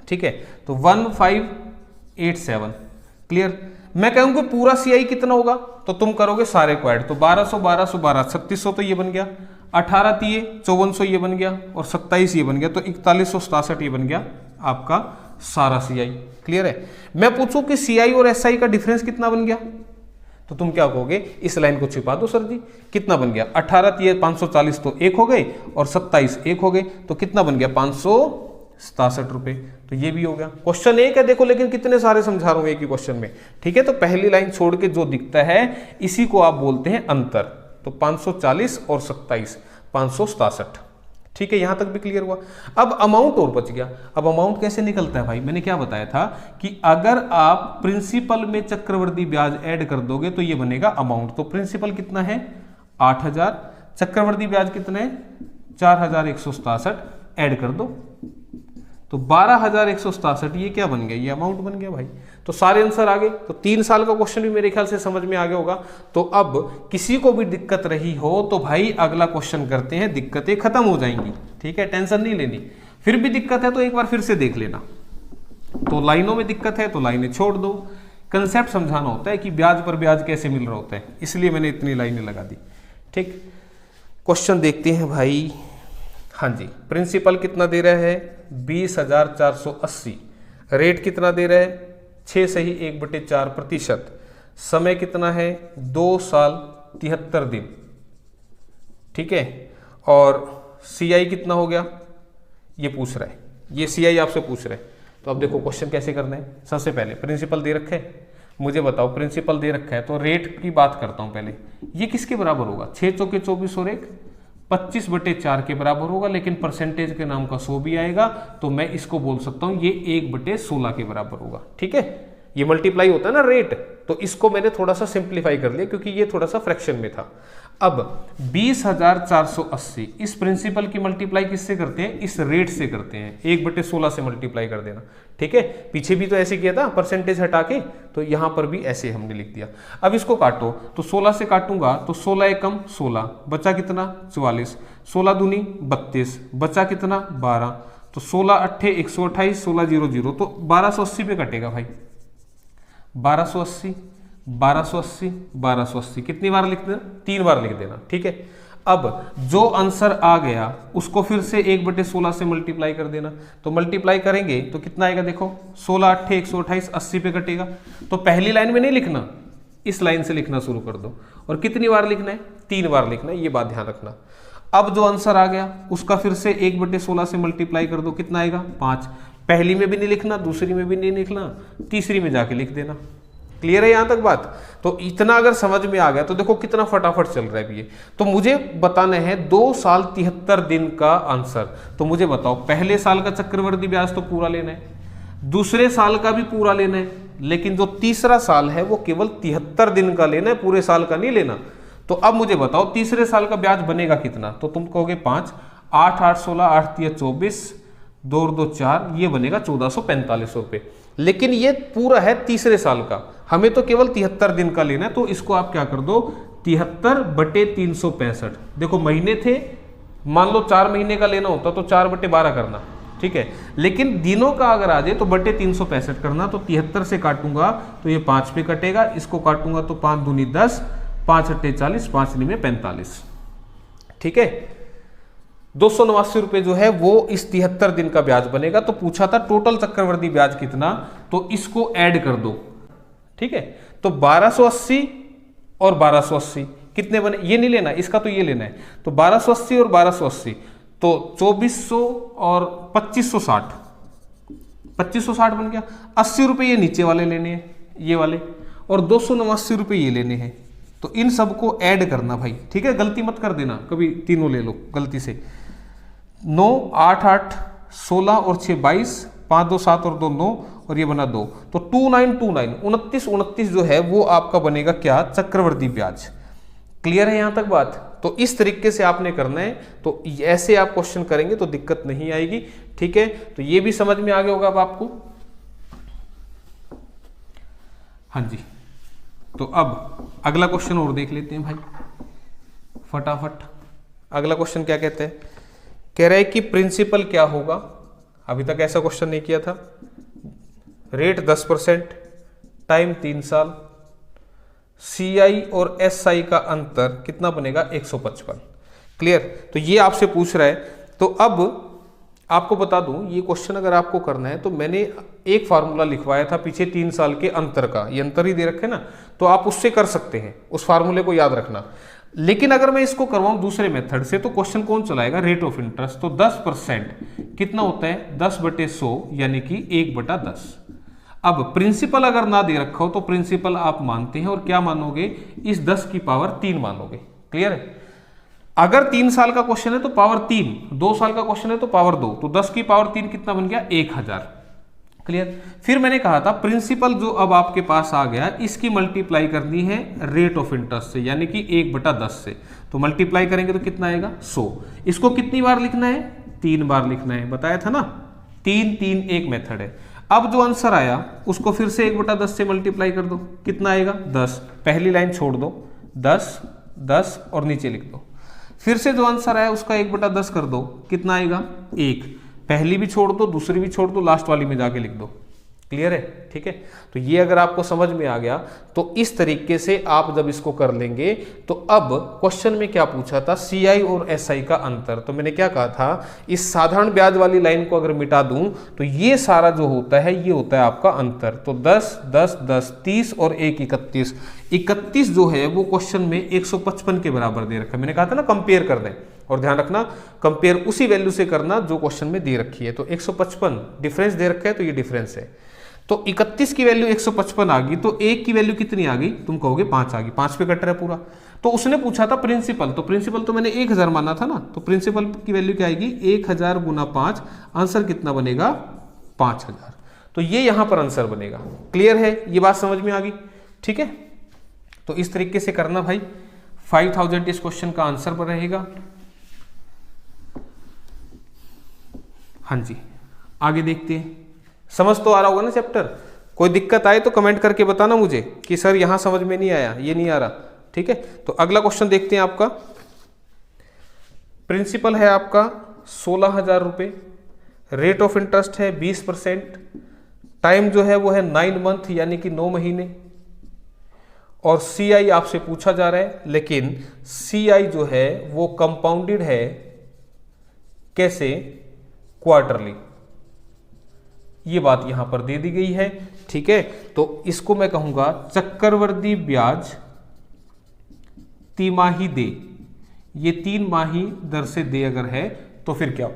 ठीक है। तो 1587। क्लियर। मैं कहूंगा पूरा CI कितना होगा, तो तुम करोगे सारे को ऐड, तो 1200 1200 12 3600 तो ये बन गया, 18 तिये 5400 ये बन गया, और 27 ये बन गया, तो 4167 ये बन गया आपका सारा CI। क्लियर है। मैं पूछूं कि CI और SI का डिफरेंस कितना बन गया, तो तुम क्या कहोगे, इस लाइन को छिपा दो सर जी, कितना बन गया, 18 तिये 540 तो 1 हो गए, और 27 1 हो गए, तो कितना बन गया 567 रुपए। तो ये भी हो गया। क्वेश्चन एक है देखो, लेकिन कितने सारे समझा रहा हूं एक ही क्वेश्चन में, ठीक है। तो पहली लाइन छोड़ के जो दिखता है इसी को आप बोलते हैं अंतर। तो 540 और 27 567, ठीक है। यहां तक भी क्लियर हुआ। अब अमाउंट और बच गया। अब अमाउंट कैसे निकलता है भाई, मैंने क्या बताया था कि अगर आप प्रिंसिपल में चक्रवृद्धि ब्याज ऐड कर दोगे तो ये बनेगा अमाउंट। तो प्रिंसिपल कितना है 8000, चक्रवृद्धि ब्याज कितने 4167, ऐड कर दो तो 12167, ये क्या बन गया, ये अमाउंट बन गया भाई। तो सारे आंसर आ गए। तो 3 साल का क्वेश्चन भी मेरे ख्याल से समझ में आ गया होगा। तो अब किसी को भी दिक्कत रही हो तो भाई अगला क्वेश्चन करते हैं, दिक्कतें खत्म हो जाएंगी, ठीक है, टेंशन नहीं लेनी। फिर भी दिक्कत है तो एक बार फिर से देख लेना। तो लाइनों में दिक्कत है तो लाइनें छोड़ दो। कंसेप्ट समझाना होता है कि ब्याज पर ब्याज कैसे मिल रहा होता है, इसलिए मैंने इतनी लाइनें लगा दी, ठीक। क्वेश्चन देखते हैं भाई। हाँ जी, प्रिंसिपल कितना दे रहा है 20,480, रेट कितना दे रहा है 6 सही 1/4%, समय कितना है 2 साल 73 दिन, ठीक है। और CI कितना हो गया ये पूछ रहा है, ये CI आपसे पूछ रहा है। तो अब देखो क्वेश्चन कैसे करना है। सबसे पहले प्रिंसिपल दे रखा है, मुझे बताओ प्रिंसिपल दे रखा है तो रेट की बात करता हूं पहले। ये किसके बराबर होगा 6 चौके 24 और 1 25/4 के बराबर होगा, लेकिन परसेंटेज के नाम का 100 भी आएगा तो मैं इसको बोल सकता हूं ये 1/16 के बराबर होगा, ठीक है। ये मल्टीप्लाई होता है ना रेट, तो इसको मैंने थोड़ा सा सिंप्लीफाई कर लिया क्योंकि ये थोड़ा सा फ्रैक्शन में था। अब 20,480 इस प्रिंसिपल की मल्टीप्लाई किससे करते हैं, इस रेट से करते हैं, 1/16 से मल्टीप्लाई कर देना, ठीक है। पीछे भी तो ऐसे किया था परसेंटेज हटा के, तो यहां पर भी ऐसे हमने लिख दिया। अब इसको काटो तो 16 से काटूंगा तो 16 एकम 16, बचा कितना 44, 16 दूनी 32, बचा कितना 12, तो 16 अट्ठे 128, 16 0 0, तो 1280 पे कटेगा भाई। 1280 1280 1280 कितनी बार लिख देना, 3 बार लिख देना, ठीक है। अब जो आंसर आ गया उसको फिर से 1/16 से मल्टीप्लाई कर देना। तो मल्टीप्लाई करेंगे तो कितना आएगा देखो, 16 अट्ठे 128, 80 पे कटेगा। तो पहली लाइन में नहीं लिखना, इस लाइन से लिखना शुरू कर दो। और कितनी बार लिखना है 3 बार लिखना है, ये बात ध्यान रखना। अब जो आंसर आ गया उसका फिर से 1/16 से मल्टीप्लाई कर दो, कितना आएगा 5, पहली में भी नहीं लिखना, दूसरी में भी नहीं लिखना, तीसरी में जाके लिख देना। क्लियर है यहां तक बात? तो इतना अगर समझ में आ गया तो देखो कितना फटाफट चल रहा है ये। तो मुझे बताना है 2 साल 73 दिन का आंसर। तो मुझे बताओ, पहले साल का चक्रवृद्धि ब्याज तो पूरा लेना है, दूसरे साल का भी पूरा लेना है, लेकिन जो तीसरा साल है वो केवल 73 दिन का लेना है, पूरे साल का नहीं लेना। तो अब मुझे बताओ तीसरे साल का ब्याज बनेगा कितना? तो तुम कहोगे 5, 8 8 16, 8 3 24, 2 2 4, ये बनेगा 1445 रुपये। लेकिन ये पूरा है तीसरे साल का, हमें तो केवल 73 दिन का लेना है। तो इसको आप क्या कर दो, 73/365। देखो महीने थे, मान लो 4 महीने का लेना होता तो 4/12 करना, ठीक है। लेकिन दिनों का अगर आ जाए तो बटे 365 करना। तो 73 से काटूंगा तो ये 5 पे कटेगा, इसको काटूंगा तो 5 दूनी 10, 5 अट्ठे 40, 5 में 45, ठीक है। 289 रुपए जो है वो इस 73 दिन का ब्याज बनेगा। तो पूछा था टोटल चक्रवृद्धि ब्याज कितना, तो इसको ऐड कर दो, ठीक है। तो 1280 और 1280 कितने बने, ये नहीं लेना, इसका तो ये लेना है। तो 1280 और 1280 तो 2400 और 2560, 2560 बन गया। 80 रुपये ये नीचे वाले लेने हैं, ये वाले, और 289 रुपये ये लेने हैं। तो इन सबको ऐड करना भाई, ठीक है। गलती मत कर देना कभी, तीनों ले लो गलती से। 9 8 8 16 और 6 22, 5 2 7 और 2 9, और ये बना 2। तो 2929 29 जो है वो आपका बनेगा क्या, चक्रवृद्धि ब्याज। क्लियर है यहां तक बात? तो इस तरीके से आपने करना है। तो ऐसे आप क्वेश्चन करेंगे तो दिक्कत नहीं आएगी, ठीक है। तो ये भी समझ में आ गया होगा अब आपको। हाँ जी, तो अब अगला क्वेश्चन और देख लेते हैं भाई फटाफट। अगला क्वेश्चन क्या कहते हैं, कह रहा है कि प्रिंसिपल क्या होगा। अभी तक ऐसा क्वेश्चन नहीं किया था। रेट 10%, टाइम 3 साल, CI और SI का अंतर कितना बनेगा, 155। क्लियर? तो ये आपसे पूछ रहा है। तो अब आपको बता दूं, ये क्वेश्चन अगर आपको करना है तो मैंने एक फार्मूला लिखवाया था पीछे 3 साल के अंतर का, ये अंतर ही दे रखे ना, तो आप उससे कर सकते हैं, उस फार्मूले को याद रखना। लेकिन अगर मैं इसको करवाऊं दूसरे मेथड से तो क्वेश्चन कौन चलाएगा, रेट ऑफ इंटरेस्ट। तो 10% कितना होता है, 10/100 यानी कि 1/10। अब प्रिंसिपल अगर ना दे रखा हो तो प्रिंसिपल आप मानते हैं, और क्या मानोगे, इस 10 की पावर 3 मानोगे। क्लियर है? अगर 3 साल का क्वेश्चन है तो पावर 3, 2 साल का क्वेश्चन है तो पावर 2, तो 10 की पावर 3 कितना बन गया, 1000। क्लियर? फिर मैंने कहा था प्रिंसिपल जो अब आपके पास आ गया, इसकी मल्टीप्लाई करनी है रेट ऑफ इंटरेस्ट से, यानी कि 1/10 से। तो मल्टीप्लाई करेंगे तो कितना आएगा, 100। इसको कितनी बार लिखना है, 3 बार लिखना है, बताया था ना, 3 3 एक मेथड है। अब जो आंसर आया उसको फिर से 1/10 से मल्टीप्लाई कर दो, कितना आएगा, 10। पहली लाइन छोड़ दो, 10 10 और नीचे लिख दो। फिर से जो आंसर आया उसका 1/10 कर दो, कितना आएगा, 1। पहली भी छोड़ दो, दूसरी भी छोड़ दो, लास्ट वाली में जाके लिख दो। क्लियर है? ठीक है। तो ये अगर आपको समझ में आ गया तो इस तरीके से आप जब इसको कर लेंगे तो अब क्वेश्चन में क्या पूछा था, CI और SI का अंतर। तो मैंने क्या कहा था, इस साधारण ब्याज वाली लाइन को अगर मिटा दूं तो ये सारा जो होता है ये होता है आपका अंतर। तो 10 10 10 30 और 1 31। 31 जो है वो क्वेश्चन में 155 के बराबर दे रखा है। मैंने कहा था ना कंपेयर कर दें, और ध्यान रखना कंपेयर उसी वैल्यू से करना जो क्वेश्चन में दे रखी है। तो 155 डिफरेंस दे रखा है, तो ये डिफरेंस है। तो 31 की वैल्यू 155 आ गई, तो 1 की वैल्यू कितनी आ गई, तुम कहोगे 5 आ गई, 5 पे कट रहा है पूरा। तो उसने पूछा था प्रिंसिपल, तो प्रिंसिपल तो मैंने 1000 माना था ना, तो प्रिंसिपल की वैल्यू क्या आएगी, 1000 गुना 5, आंसर कितना बनेगा, 5000। तो ये यहां पर आंसर बनेगा। क्लियर है, ये बात समझ में आ गई? ठीक है, तो इस तरीके से करना भाई। 5000 इस क्वेश्चन का आंसर पर रहेगा। हाँ जी, आगे देखते हैं। समझ तो आ रहा होगा ना चैप्टर? कोई दिक्कत आए तो कमेंट करके बताना मुझे कि सर यहां समझ में नहीं आया, ये नहीं आ रहा। ठीक है, तो अगला क्वेश्चन देखते हैं। आपका प्रिंसिपल है आपका 16000 रुपये, रेट ऑफ इंटरेस्ट है 20%, टाइम जो है वो है 9 मंथ यानी कि 9 महीने, और CI आपसे पूछा जा रहा है, लेकिन CI जो है वो कंपाउंडेड है, कैसे, क्वार्टरली। ये बात यहां पर दे दी गई है। ठीक है, तो इसको मैं कहूंगा चक्रवृद्धि ब्याज तिमाही दे। ये 3 माही दर से दे अगर है तो फिर क्या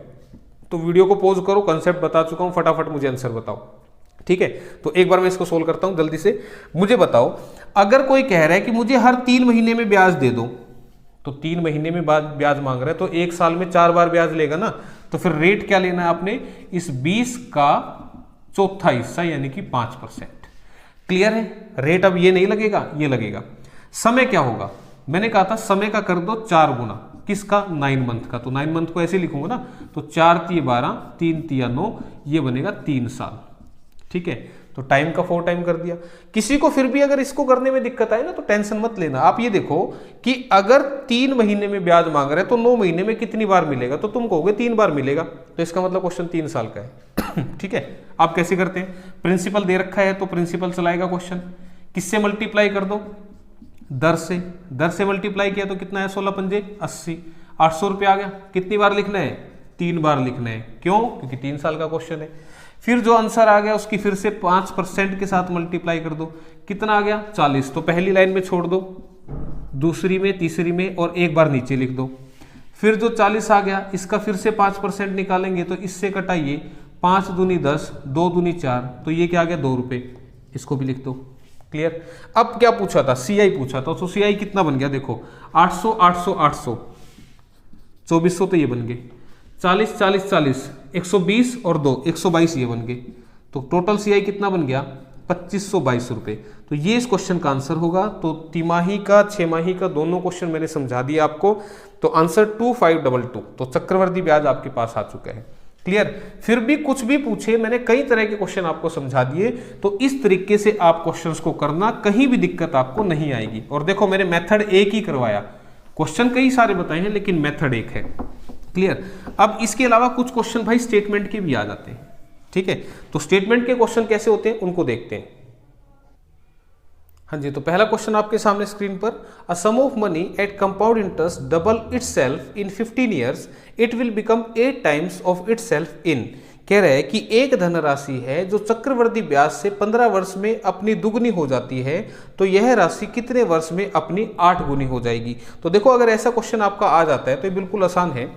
तो वीडियो को पॉज करो, कंसेप्ट बता चुका हूं, फटाफट मुझे आंसर बताओ। ठीक है, तो एक बार मैं इसको सोल्व करता हूं जल्दी से। मुझे बताओ, अगर कोई कह रहा है कि मुझे हर 3 महीने में ब्याज दे दो, तो 3 महीने में ब्याज मांग रहा है, तो 1 साल में 4 बार ब्याज लेगा ना, तो फिर रेट क्या लेना है आपने, इस 20 का चौथा हिस्सा यानी कि 5%। क्लियर है, रेट अब ये नहीं लगेगा, ये लगेगा। समय क्या होगा, मैंने कहा था समय का कर दो 4 गुना, किसका, 9 मंथ का, तो 9 मंथ को ऐसे लिखूंगा ना, तो 4 × 12, 3 × 9, ये बनेगा 3 साल। ठीक है, तो टाइम का 4 टाइम कर दिया। किसी को फिर भी अगर इसको करने में दिक्कत आए ना, तो टेंशन मत लेना। आप ये देखो कि अगर 3 महीने में ब्याज मांग रहे हैं तो 9 महीने में कितनी बार मिलेगा, तो तुम कहोगे 3 बार मिलेगा, तो इसका मतलब क्वेश्चन 3 साल का है। ठीक है, आप कैसे करते हैं, प्रिंसिपल दे रखा है तो प्रिंसिपल चलाएगा क्वेश्चन। किससे मल्टीप्लाई कर दो, दर से मल्टीप्लाई किया तो कितना है, 16 पंजे 80, 800 रुपये आ गया। कितनी बार लिखना है, 3 बार लिखना है। क्यों, क्योंकि 3 साल का क्वेश्चन है। फिर जो आंसर आ गया उसकी फिर से 5% के साथ मल्टीप्लाई कर दो, कितना आ गया, 40। तो पहली लाइन में छोड़ दो, दूसरी में, तीसरी में, और एक बार नीचे लिख दो। फिर जो 40 आ गया, इसका फिर से 5% निकालेंगे, तो इससे कटाइए, 5 दूनी 10, 2 दूनी 4, तो ये क्या आ गया, 2 रुपये। इसको भी लिख दो। क्लियर। अब क्या पूछा था, सीआई पूछा था, तो सीआई कितना बन गया, देखो 800 800 800, 2400 तो ये बन गए, 40 40 40, 120 और 2 122 ये बन गए। तो टोटल सीआई कितना बन गया, 2522 रुपये। तो ये इस क्वेश्चन का आंसर होगा। तो तिमाही का, 6 माही का दोनों क्वेश्चन मैंने समझा दिया आपको। तो आंसर 2522, तो चक्रवर्ती ब्याज आपके पास आ चुका है। क्लियर। फिर भी कुछ भी पूछे, मैंने कई तरह के क्वेश्चन आपको समझा दिए, तो इस तरीके से आप क्वेश्चंस को करना, कहीं भी दिक्कत आपको नहीं आएगी। और देखो मैंने मेथड एक ही करवाया, क्वेश्चन कई सारे बताए हैं लेकिन मेथड एक है। क्लियर। अब इसके अलावा कुछ क्वेश्चन भाई स्टेटमेंट के भी आ जाते हैं। ठीक है, तो स्टेटमेंट के क्वेश्चन कैसे होते हैं उनको देखते हैं। हाँ जी, तो पहला क्वेश्चन आपके सामने स्क्रीन पर, a sum of money at compound interest double itself in 15 years, it will become 8 times of itself in. कह रहा है कि एक धनराशि है जो चक्रवृद्धि ब्याज से 15 वर्ष में अपनी दुगनी हो जाती है, तो यह राशि कितने वर्ष में अपनी 8 गुनी हो जाएगी। तो देखो अगर ऐसा क्वेश्चन आपका आ जाता है तो ये बिल्कुल आसान है।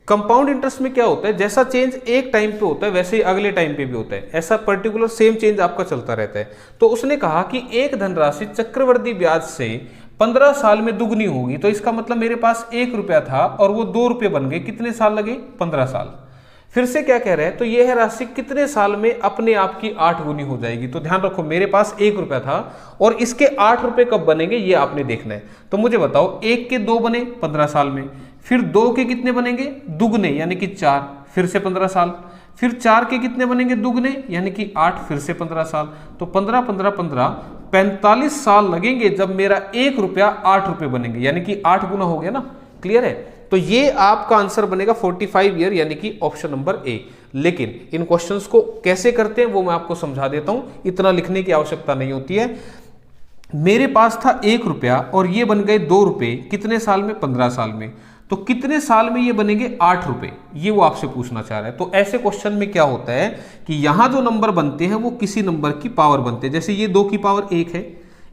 कंपाउंड इंटरेस्ट में क्या होता है, जैसा चेंज एक टाइम पे होता है वैसे ही अगले टाइम पे भी होता है, ऐसा पर्टिकुलर सेम चेंज आपका चलता रहता है। तो उसने कहा कि एक धनराशि चक्रवृद्धि ब्याज से 15 साल में दुगनी होगी, तो इसका मतलब मेरे पास 1 रुपया था और वो 2 रुपये बन गए, कितने साल लगे, 15 साल। फिर से क्या कह रहे हैं, तो यह राशि कितने साल में अपने आप की 8 गुनी हो जाएगी। तो ध्यान रखो मेरे पास 1 रुपया था और इसके 8 रुपये कब बनेंगे ये आपने देखना है। तो मुझे बताओ, 1 के 2 बने 15 साल में, फिर 2 के कितने बनेंगे, दुगने यानी कि 4, फिर से 15 साल, फिर 4 के कितने बनेंगे, दुगने यानी कि 8, फिर से 15 साल। तो 15 15 15 45 साल लगेंगे जब मेरा 1 रुपया 8 रुपये बनेंगे, यानी कि 8 गुना हो गया ना। क्लियर है। तो ये आपका आंसर बनेगा 45 ईयर, यानी कि ऑप्शन नंबर ए। लेकिन इन क्वेश्चंस को कैसे करते हैं वो मैं आपको समझा देता हूं, इतना लिखने की आवश्यकता नहीं होती है। मेरे पास था 1 रुपया और ये बन गए 2 रुपये, कितने साल में, 15 साल में। तो कितने साल में ये बनेंगे 8 रुपये, ये वो आपसे पूछना चाह रहा है। तो ऐसे क्वेश्चन में क्या होता है कि यहां जो नंबर बनते हैं वो किसी नंबर की पावर बनते हैं। जैसे ये 2 की पावर 1 है,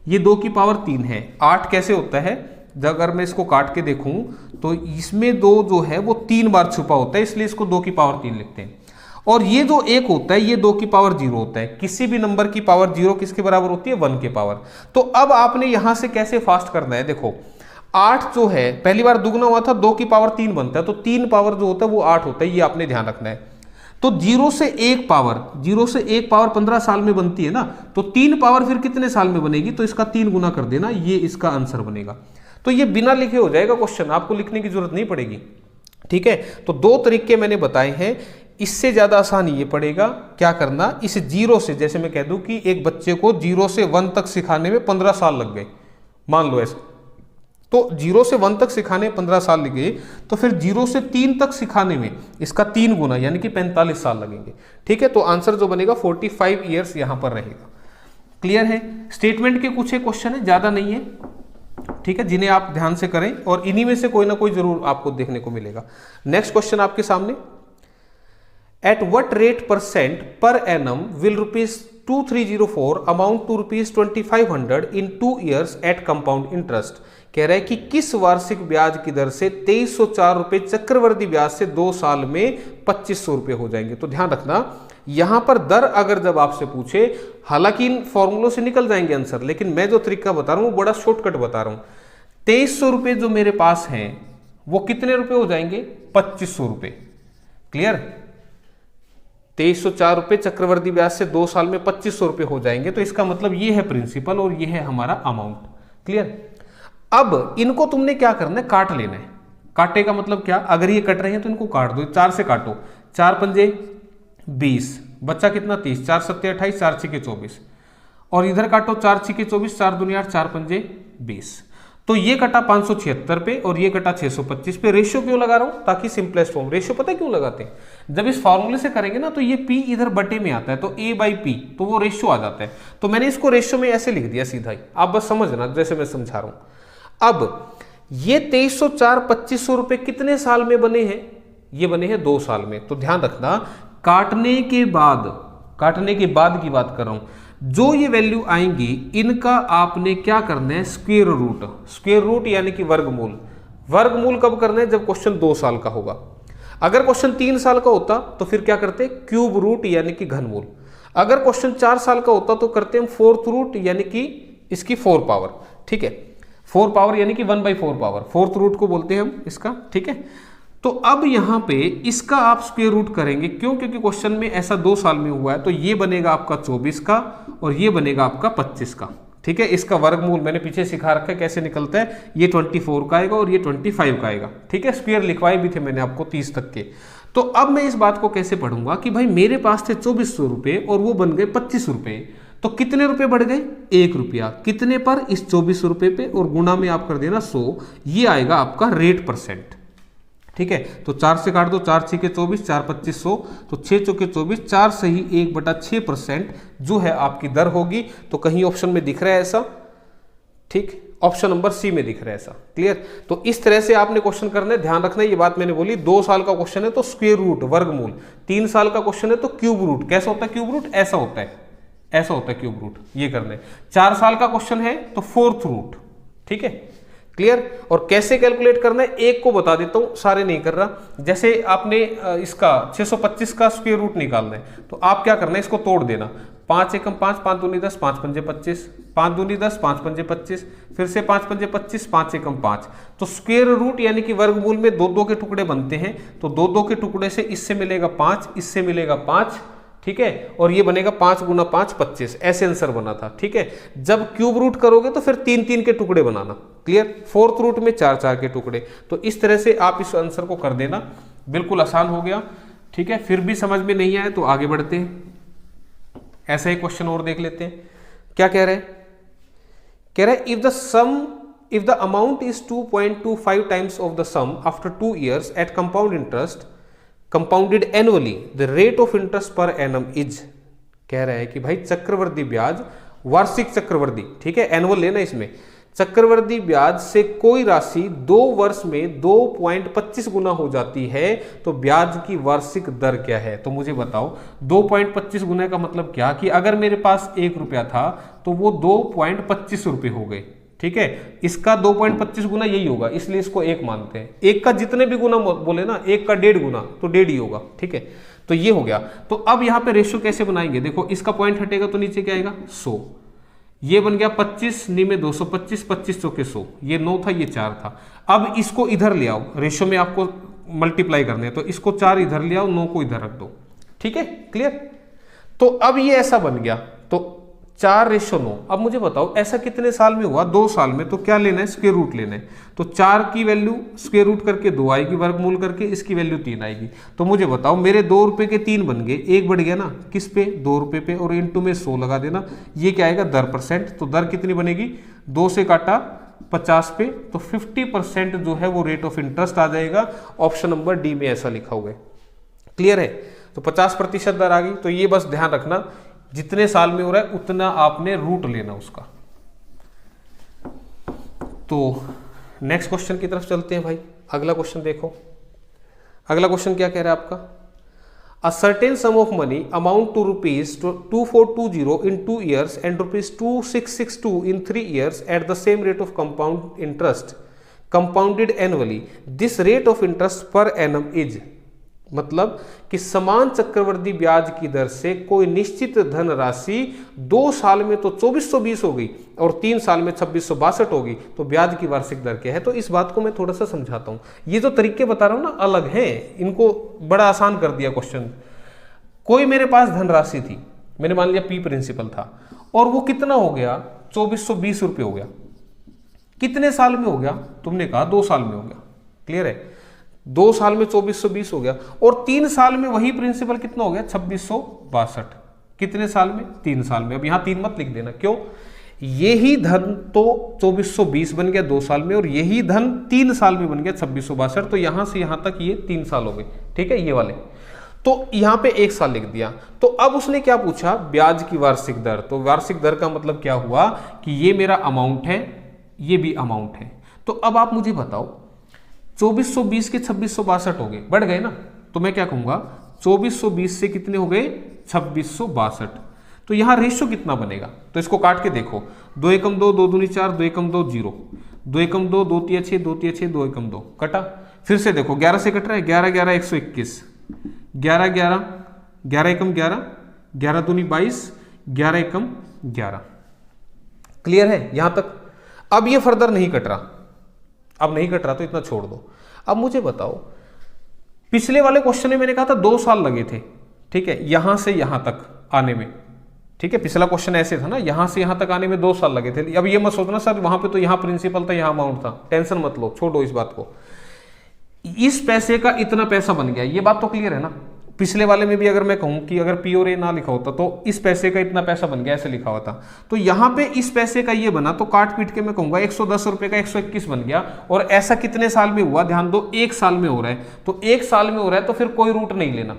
ये 2 की पावर 3 है। 8 कैसे होता है, जब अगर मैं इसको काट के देखूं तो इसमें 2 जो है वो 3 बार छुपा होता है, इसलिए इसको 2 की पावर 3 लिखते हैं। और ये जो 1 होता है ये 2 की पावर 0 होता है। किसी भी नंबर की पावर 0 किसके बराबर होती है, 1 के पावर। तो अब आपने यहां से कैसे फास्ट करना है, देखो 8 जो है पहली बार दुगना हुआ था, 2 की पावर 3 बनता है, तो 3 पावर जो होता है वो 8 होता है, ये आपने ध्यान रखना है। तो 0 से 1 पावर 15 साल में बनती है ना, तो 3 पावर फिर कितने साल में बनेगी, तो इसका 3 गुना कर देना, ये इसका आंसर बनेगा। तो ये बिना लिखे हो जाएगा क्वेश्चन, आपको लिखने की जरूरत नहीं पड़ेगी। ठीक है, तो 2 तरीके मैंने बताए हैं, इससे ज्यादा आसान ये पड़ेगा क्या करना, इस 0 से, जैसे मैं कह दूं कि एक बच्चे को 0 से 1 तक सिखाने में 15 साल लग गए, मान लो ऐसे, तो 0 से 1 तक सिखाने 15 साल लगे, तो फिर 0 से 3 तक सिखाने में इसका 3 गुना यानी कि 45 साल लगेंगे। ठीक है, तो आंसर जो बनेगा 45 ईयर्स यहां पर रहेगा। क्लियर है। स्टेटमेंट के कुछ क्वेश्चन है, ज्यादा नहीं है, ठीक है, जिन्हें आप ध्यान से करें और इन्हीं में से कोई ना कोई जरूर आपको देखने को मिलेगा। नेक्स्ट क्वेश्चन आपके सामने, at what rate % per annum will ₹2304 amount to ₹2500 in 2 years at compound interest. कह रहा है कि किस वार्षिक ब्याज की दर से 2304 रुपए चक्रवृद्धि ब्याज से 2 साल में 2500 रुपए हो जाएंगे। तो ध्यान रखना यहां पर दर अगर जब आपसे पूछे, हालांकि इन फॉर्मूलों से निकल जाएंगे आंसर, लेकिन मैं जो तरीका बता रहा हूं वो बड़ा शॉर्टकट बता रहा हूं। 2300 रुपए जो मेरे पास हैं वो कितने रुपए हो जाएंगे? 2500 रुपए। क्लियर? 2304 रुपए चक्रवृद्धि ब्याज से 2 साल में 2500 रुपए हो जाएंगे। तो इसका मतलब ये है प्रिंसिपल और ये है हमारा अमाउंट। क्लियर? अब इनको तुमने क्या करना है? काट लेना है। काटे का मतलब क्या? अगर ये कट रहे हैं तो इनको काट दो, 4 से काटो। 4 पंजे 20, बच्चा कितना? 30। 4 सत्ते 28, 4 छिके 24, और इधर काटो 4 छिके 24, 4 दुनिया 4 पंजे 20। तो ये कटा 576 पे और ये कटा 625 पे। रेशियो क्यों लगा रहा हूं? ताकि सिंपलेस्ट फॉर्म। रेशियो पता है क्यों लगाते हैं? जब इस फॉर्मूले से करेंगे ना तो ये P इधर बटे में आता है, तो A/P, तो वो रेशियो आ जाता है। तो मैंने इसको रेशियो में ऐसे लिख दिया सीधा ही, आप बस समझना जैसे मैं समझा रहा हूं। अब ये 2304 2500 रुपए कितने साल में बने हैं? ये बने हैं 2 साल में। तो ध्यान रखना काटने के बाद की बात कर रहा हूं, जो ये वैल्यू आएंगी इनका आपने क्या करना है? Square root. स्क्वायर रूट यानी कि वर्गमूल। वर्गमूल कब करना है? जब क्वेश्चन 2 साल का होगा। अगर क्वेश्चन 3 साल का होता तो फिर क्या करते? क्यूब रूट यानी कि घनमूल। अगर क्वेश्चन 4 साल का होता तो करते हम फोर्थ रूट यानी कि इसकी 4 पावर। ठीक है, 4 पावर यानी कि 1/4 पावर, फोर्थ रूट को बोलते हैं हम इसका। ठीक है, तो अब यहां पे इसका आप स्क्वायर रूट करेंगे। क्यों? क्योंकि क्वेश्चन में ऐसा 2 साल में हुआ है। तो ये बनेगा आपका 24 का और ये बनेगा आपका 25 का। ठीक है, इसका वर्गमूल मैंने पीछे सिखा रखा है कैसे निकलता है। ये 24 का आएगा और ये 25 का आएगा। ठीक है, स्क्वायर लिखवाए भी थे मैंने आपको 30 तक के। तो अब मैं इस बात को कैसे पढ़ूंगा कि भाई मेरे पास थे 2400 रुपए और वो बन गए 25 रुपए, तो कितने रुपए बढ़ गए? 1 रुपया। कितने पर? इस 2400 रुपए पे, और गुणा में आप कर देना 100। ये आएगा आपका रेट परसेंट। ठीक है, तो 4 से काट दो, 4 छिके 24, 4 2500, तो 6 चौके 24, 4 सही 1/6% जो है आपकी दर होगी। तो कहीं ऑप्शन में दिख रहा है ऐसा? ठीक, ऑप्शन नंबर सी में दिख रहा है ऐसा। क्लियर? तो इस तरह से आपने क्वेश्चन करना है। ध्यान रखना ये बात मैंने बोली, 2 साल का क्वेश्चन है तो स्क्वायर रूट वर्गमूल, 3 साल का क्वेश्चन है तो क्यूब रूट। कैसा होता है क्यूब रूट? ऐसा होता है, ऐसा होता है क्यूब रूट। ये करना है। 4 साल का क्वेश्चन है तो फोर्थ रूट। ठीक है, क्लियर? और कैसे कैलकुलेट करना है एक को बता देता हूं, सारे नहीं कर रहा। जैसे आपने इसका 625 का स्क्वायर रूट निकालना है तो आप क्या करना है? इसको तोड़ देना। 5 एकम 5, 5 दूनी 10, 5 पंजे 25, 5 दूनी 10, 5 पंजे 25, फिर से 5 पंजे 25, 5 एकम 5। तो स्क्वायर रूट यानी कि वर्गमूल में 2-2 के टुकड़े बनते हैं। तो 2-2 के टुकड़े से इससे मिलेगा 5, इससे मिलेगा 5। ठीक है, और ये बनेगा 5 गुना 5 25। ऐसे आंसर बना था। ठीक है, जब क्यूब रूट करोगे तो फिर 3-3 के टुकड़े बनाना। क्लियर? फोर्थ रूट में 4-4 के टुकड़े। तो इस तरह से आप इस आंसर को कर देना, बिल्कुल आसान हो गया। ठीक है, फिर भी समझ में नहीं आए तो आगे बढ़ते हैं। ऐसा ही क्वेश्चन और देख लेते हैं। क्या कह रहे हैं? कह रहे हैं if the amount is 2.25 times of the sum after 2 years at compound interest compounded annually, the rate of interest per annum is। कह रहा है कि भाई चक्रवृद्धि ब्याज, वार्षिक चक्रवृद्धि, ठीक है, एनुअल लेना इसमें, चक्रवृद्धि ब्याज से कोई राशि 2 वर्ष में 2.25 गुना हो जाती है तो ब्याज की वार्षिक दर क्या है? तो मुझे बताओ 2.25 गुना का मतलब क्या कि अगर मेरे पास 1 रुपया था तो वो 2.25 रुपये हो गए। ठीक है, इसका 2.25 गुना यही होगा, इसलिए इसको 1 मानते हैं। 1 का जितने भी गुना बोले ना, 1 का 1.5 गुना तो 1.5 ही होगा। ठीक है, तो ये हो गया। तो अब यहाँ पे रेशियो कैसे बनाएंगे? देखो, इसका पॉइंट हटेगा तो नीचे क्या आएगा? 100। ये बन गया 25 नी में 225, 25 चौके 100। ये 9 था, ये 4 था। अब इसको इधर ले आओ, रेशियो में आपको मल्टीप्लाई करने हैं, तो इसको 4 इधर ले आओ, 9 को इधर रख दो। ठीक है, क्लियर? तो अब ये ऐसा बन गया, तो 4:9। अब मुझे बताओ ऐसा कितने साल में हुआ? 2 साल में। तो क्या लेना है? स्क्वायर रूट लेना है। तो 4 की वैल्यू स्क्वायर रूट करके 2 आएगी, वर्गमूल करके इसकी वैल्यू 3 आएगी। तो मुझे बताओ मेरे 2 रुपए के 3 बन गए, 1 बढ़ गया ना, किस पे? 2 रुपए पे, और इंटू में 100 लगा देना। ये क्या आएगा? दर परसेंट। तो दर कितनी बनेगी? 2 से काटा 50 पे, तो 50% जो है वो रेट ऑफ इंटरेस्ट आ जाएगा। ऑप्शन नंबर डी में ऐसा लिखा हुआ है। क्लियर है? तो 50% दर आ गई। तो ये बस ध्यान रखना, जितने साल में हो रहा है उतना आपने रूट लेना उसका। तो नेक्स्ट क्वेश्चन की तरफ चलते हैं भाई। अगला क्वेश्चन देखो। अगला क्वेश्चन क्या कह रहा है आपका? A certain sum of money amount to rupees 2420 in 2 years and rupees 2662 in 3 years at the same rate of compound interest compounded annually. This rate of interest per annum is, मतलब कि समान चक्रवर्ती ब्याज की दर से कोई निश्चित धनराशि 2 साल में तो 2420 हो गई और 3 साल में 2662 होगी, तो ब्याज की वार्षिक दर क्या है। तो इस बात को मैं थोड़ा सा समझाता हूं। ये जो तरीके बता रहा हूं ना अलग हैं, इनको बड़ा आसान कर दिया क्वेश्चन। कोई मेरे पास धनराशि थी, मैंने मान लिया पी प्रिंसिपल था, और वो कितना हो गया 2420 रुपये हो गया। कितने साल में हो गया? तुमने कहा 2 साल में हो गया। क्लियर है? 2 साल में 2420 हो गया और 3 साल में वही प्रिंसिपल कितना हो गया 2662। कितने साल में? 3 साल में। अब यहां 3 मत लिख देना, क्यों? यही धन तो 2420 बन गया 2 साल में और यही धन 3 साल में बन गया 2662, तो यहां से यहां तक ये 3 साल हो गए। ठीक है, ये वाले तो यहां पे 1 साल लिख दिया। तो अब उसने क्या पूछा? ब्याज की वार्षिक दर। तो वार्षिक दर का मतलब क्या हुआ कि ये मेरा अमाउंट है, ये भी अमाउंट है। तो अब आप मुझे बताओ 2420 के 2662 हो गए, बढ़ गए ना। तो मैं क्या कहूंगा 2420 से कितने हो गए 2662। तो यहां रेशियो कितना बनेगा? तो इसको काट के देखो, 2 एकम 2, 2 दूनी 4, 2 एकम 2 0, 2 एकम 2, 2 तिया 6, 2 तिया 6, 2 एकम 2 कटा। फिर से देखो 11 से कट रहा है, 11 11 121, 11 11 11 एकम 11, 11 दूनी 22, 11 एकम 11। क्लियर है यहां तक? अब ये फर्दर नहीं कट रहा, अब नहीं कट रहा तो इतना छोड़ दो। अब मुझे बताओ, पिछले वाले क्वेश्चन में मैंने कहा था 2 साल लगे थे, ठीक है, यहां से यहां तक आने में। ठीक है, पिछला क्वेश्चन ऐसे था ना, यहां से यहां तक आने में 2 साल लगे थे। अब ये मत सोचना सर वहां पे तो यहां प्रिंसिपल था यहां अमाउंट था, टेंशन मत लो, छोड़ो इस बात को। इस पैसे का इतना पैसा बन गया, ये बात तो क्लियर है ना। पिछले वाले में भी अगर मैं कहूं कि अगर पी और ए ना लिखा होता तो इस पैसे का इतना पैसा बन गया, ऐसे लिखा हुआ था। तो यहां पे इस पैसे का ये बना, तो काट पीट के मैं कहूंगा 110 रुपए का 121 बन गया। और ऐसा कितने साल में हुआ? ध्यान दो, 1 साल में हो रहा है। तो 1 साल में हो रहा है तो फिर कोई रूट नहीं लेना।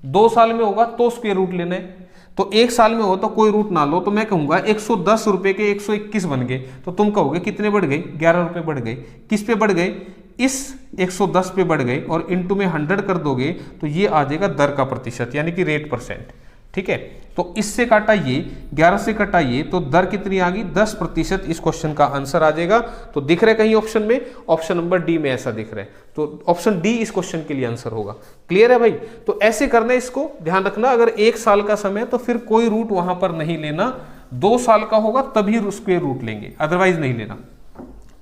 2 साल में होगा तो स्क्वायर रूट लेना है। तो 1 साल में हो तो कोई रूट ना लो। तो मैं कहूंगा 110 रुपए के 121 बन गए। तो तुम कहोगे कितने बढ़ गए? 11 रुपए बढ़ गए। किस पे बढ़ गए? इस 110 पे बढ़ गए। और इनटू में 100 कर दोगे तो ये आ जाएगा दर का प्रतिशत, यानी कि रेट %। ठीक है, तो इससे काटा ये, 11 से काटा ये, तो दर कितनी आ गई? 10%। इस क्वेश्चन का आंसर आ जाएगा। तो दिख रहा है कहीं ऑप्शन में? ऑप्शन नंबर डी में ऐसा दिख रहा है, तो ऑप्शन डी इस क्वेश्चन के लिए आंसर होगा। क्लियर है भाई? तो ऐसे करना, इसको ध्यान रखना। अगर 1 साल का समय तो फिर कोई रूट वहां पर नहीं लेना, 2 साल का होगा तभी स्क्वायर रूट लेंगे, अदरवाइज नहीं लेना।